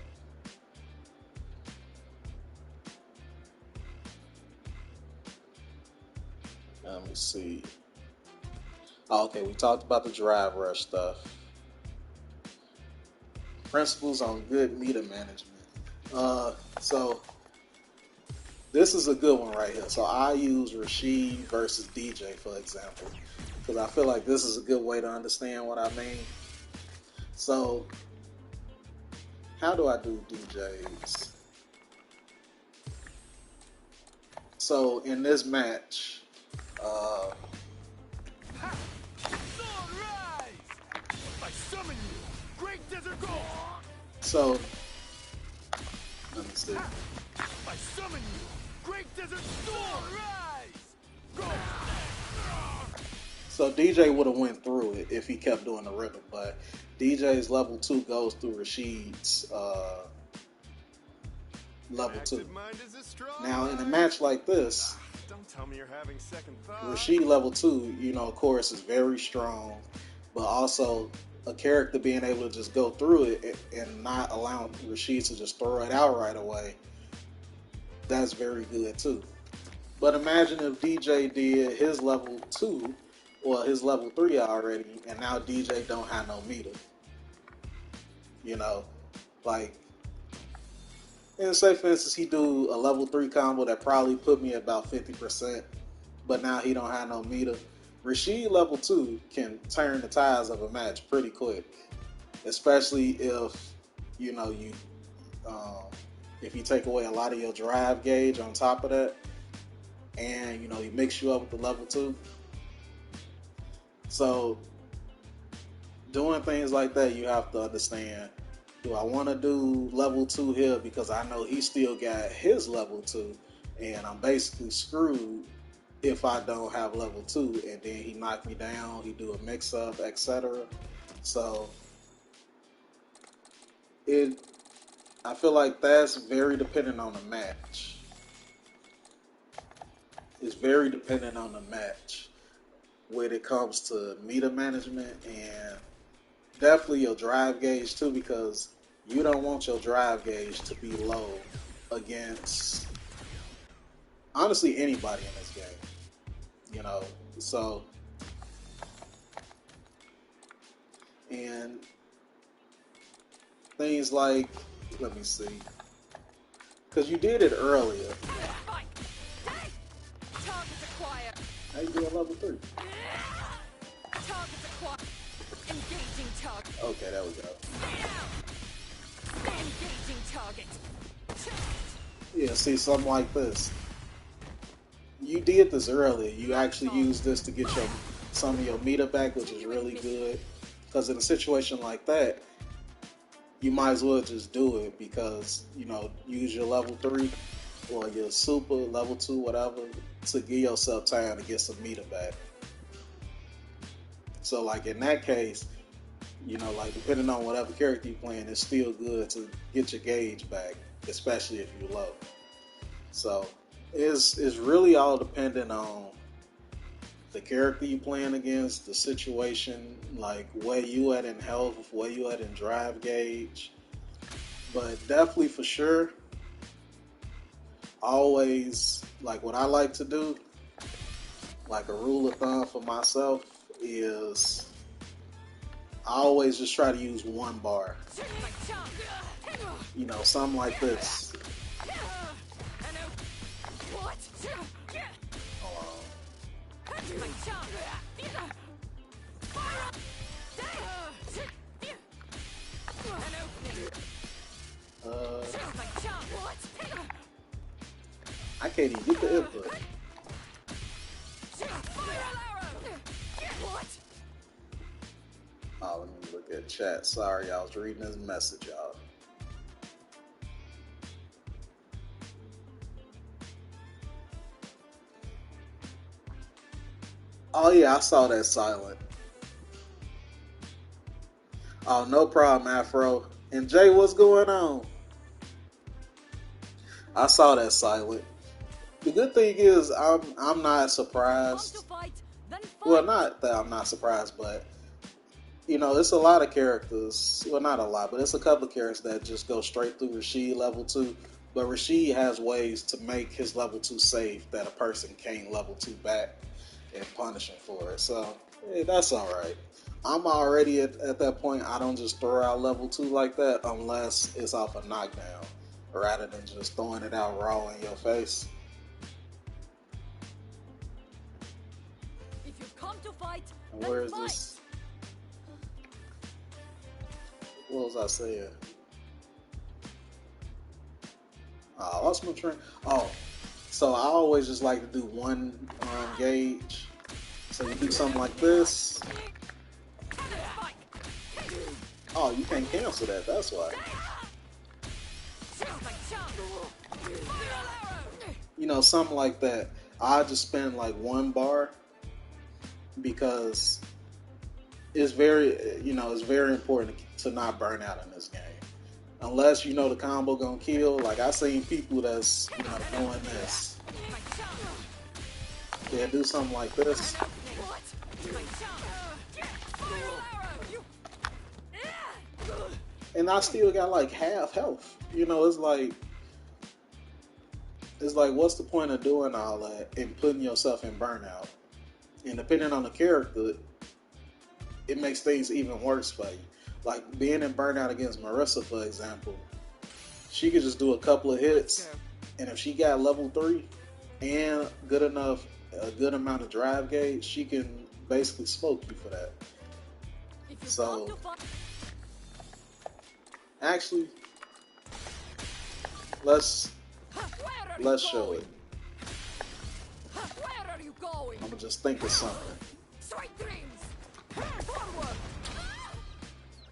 Let me see. Oh, okay, we talked about the drive rush stuff. Principles on good meter management. So this is a good one right here. So I use Rashid versus DJ, for example, because I feel like this is a good way to understand what I mean. So how do I do DJs? So in this match, I summon you, Great Desert Gold. So let me see. I summon you, Great Desert Storm. Rise, go. So DJ would have went through it if he kept doing the rhythm, but DJ's level 2 goes through Rashid's level 2. Now in a match like this, Don't tell me you're having second thoughts. Rashid level 2, you know, of course, is very strong, but also a character being able to just go through it and not allowing Rashid to just throw it out right away, that's very good too. But imagine if DJ did his level 2 or his level 3 already, and now DJ don't have no meter. You know, like, and say for instance he do a level 3 combo that probably put me at about 50%, but now he don't have no meter. Rashid level 2 can turn the tides of a match pretty quick, especially if, you know, you if you take away a lot of your drive gauge on top of that, and, you know, he mix you up with the level 2. So doing things like that, you have to understand, do I want to do level 2 here because I know he still got his level 2 and I'm basically screwed if I don't have level 2, and then he knock me down, he do a mix up, etc. So I feel like that's very dependent on the match. It's very dependent on the match when it comes to meter management, and definitely your drive gauge too, because you don't want your drive gauge to be low against, honestly, anybody in this game. You know, so, and things like, let me see, because you did it earlier. Target acquired. How you doing level 3? Target acquired. Engaging target. Okay, there we go. Engaging target. Yeah, see, something like this. You did this earlier. You actually used this to get some of your meter back, which is really good. Because in a situation like that, you might as well just do it because, you know, use your level 3 or your super, level 2, whatever, to give yourself time to get some meter back. So, like, in that case, you know, like, depending on whatever character you're playing, it's still good to get your gauge back, especially if you're low. So, it's really all dependent on the character you're playing against, the situation, like where you at in health, where you at in drive gauge. But definitely for sure, always, like what I like to do, like a rule of thumb for myself is I always just try to use one bar. You know, something like this. I can't even get the input. Oh, let me look at chat. Sorry, I was reading this message, y'all. Oh yeah, I saw that silent. Oh, no problem, Afro. And Jay, what's going on? I saw that silent. The good thing is I'm not surprised. Well, not that I'm not surprised, but you know, it's a lot of characters. Well, not a lot, but it's a couple of characters that just go straight through Rashid level 2. But Rashid has ways to make his level 2 safe that a person can't level 2 back and punish him for it. So, hey, that's alright. I'm already at that point. I don't just throw out level 2 like that unless it's off a knockdown rather than just throwing it out raw in your face. If you come to fight, And then where is fight. this? What was I saying? I lost my train. Oh, so I always just like to do one gauge. So you do something like this. Oh, you can't cancel that. That's why. You know, something like that. I just spend like one bar because it's very, you know, it's very important to not burn out in this game. Unless you know the combo gonna kill. Like I seen people that's, you know, doing this. Yeah, do something like this. And I still got like half health. You know, it's like what's the point of doing all that and putting yourself in burnout? And depending on the character, it makes things even worse for you. Like being in burnout against Marissa, for example, she could just do a couple of hits, and if she got level 3 and a good amount of drive gauge, she can basically smoke you for that. So, actually, let's show it. Where are you going? I'm gonna just think of something. Straight dreams. Forward.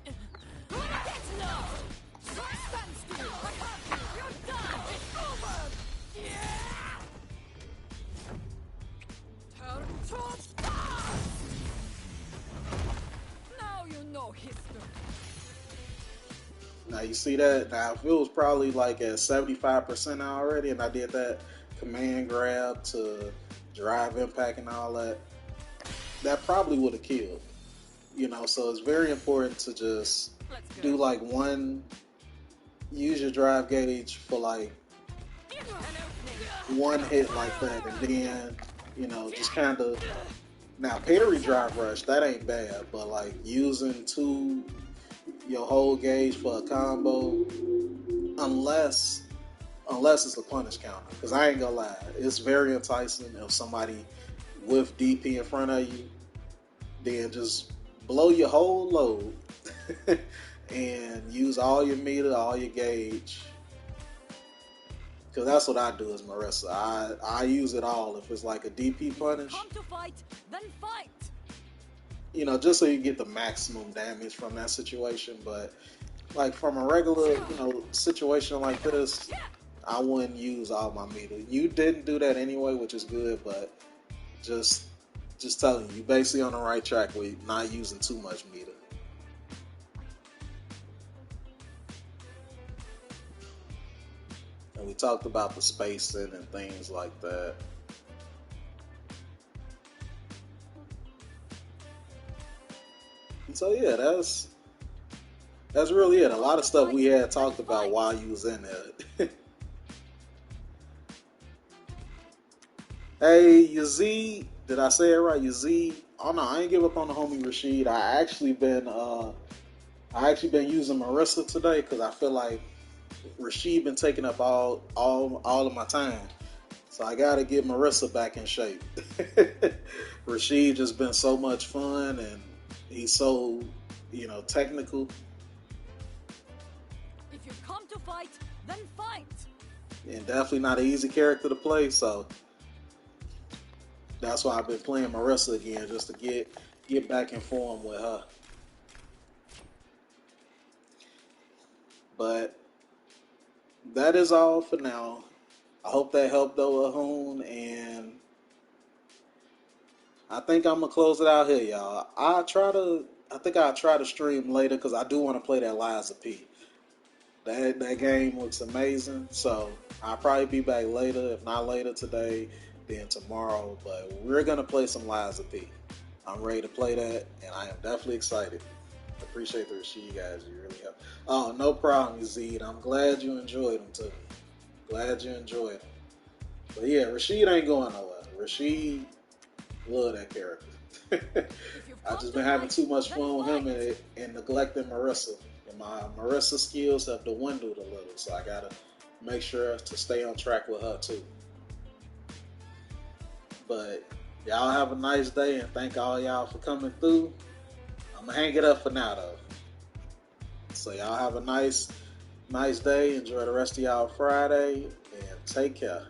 Get low. Stand still. You're done. It's over. Yeah. Turn to stars. Now you know history. Now you see that? Now if it was probably like at 75% already and I did that command grab to drive impact and all that, that probably would have killed. You know, so it's very important to just do like use your drive gauge for like one hit like that, and then, you know, just kind of, now parry drive rush, that ain't bad, but like using your whole gauge for a combo, unless it's a punish counter, because I ain't gonna lie, it's very enticing if somebody with DP in front of you, then just blow your whole load and use all your meter, all your gauge. Because that's what I do as Marissa. I use it all. If it's like a DP punish, Come to fight, then fight. you know, just so you get the maximum damage from that situation. But like from a regular, you know, situation like this, I wouldn't use all my meter. You didn't do that anyway, which is good, but just telling you, basically on the right track with not using too much meter. And we talked about the spacing and things like that. And so yeah, that's really it. A lot of stuff we had talked about while you was in there. Hey, Yazid, did I say it right? Yazid. Oh no, I ain't give up on the homie Rashid. I actually been using Marissa today because I feel like Rashid been taking up all of my time. So I gotta get Marissa back in shape. Rashid just been so much fun and he's so, you know, technical. If you come to fight, then fight. And definitely not an easy character to play, so that's why I've been playing Marissa again, just to get back in form with her. But that is all for now. I hope that helped though, Ahoon, and I think I'm gonna close it out here, y'all. I think I'll try to stream later because I do want to play that Liza P. That game looks amazing, so I'll probably be back later. If not later today, then tomorrow. But we're gonna play some Liza P. I'm ready to play that, and I am definitely excited. Appreciate the Rashid guys, you really have. Oh, no problem, Yazid. I'm glad you enjoyed them too. Glad you enjoyed them. But yeah, Rashid ain't going nowhere. Rashid, love that character. I've just been having too much fun with him and neglecting Marissa. And my Marissa skills have dwindled a little, so I gotta make sure to stay on track with her too. But y'all have a nice day, and thank all y'all for coming through. I'm gonna hang it up for now though. So y'all have a nice day. Enjoy the rest of y'all Friday, and take care.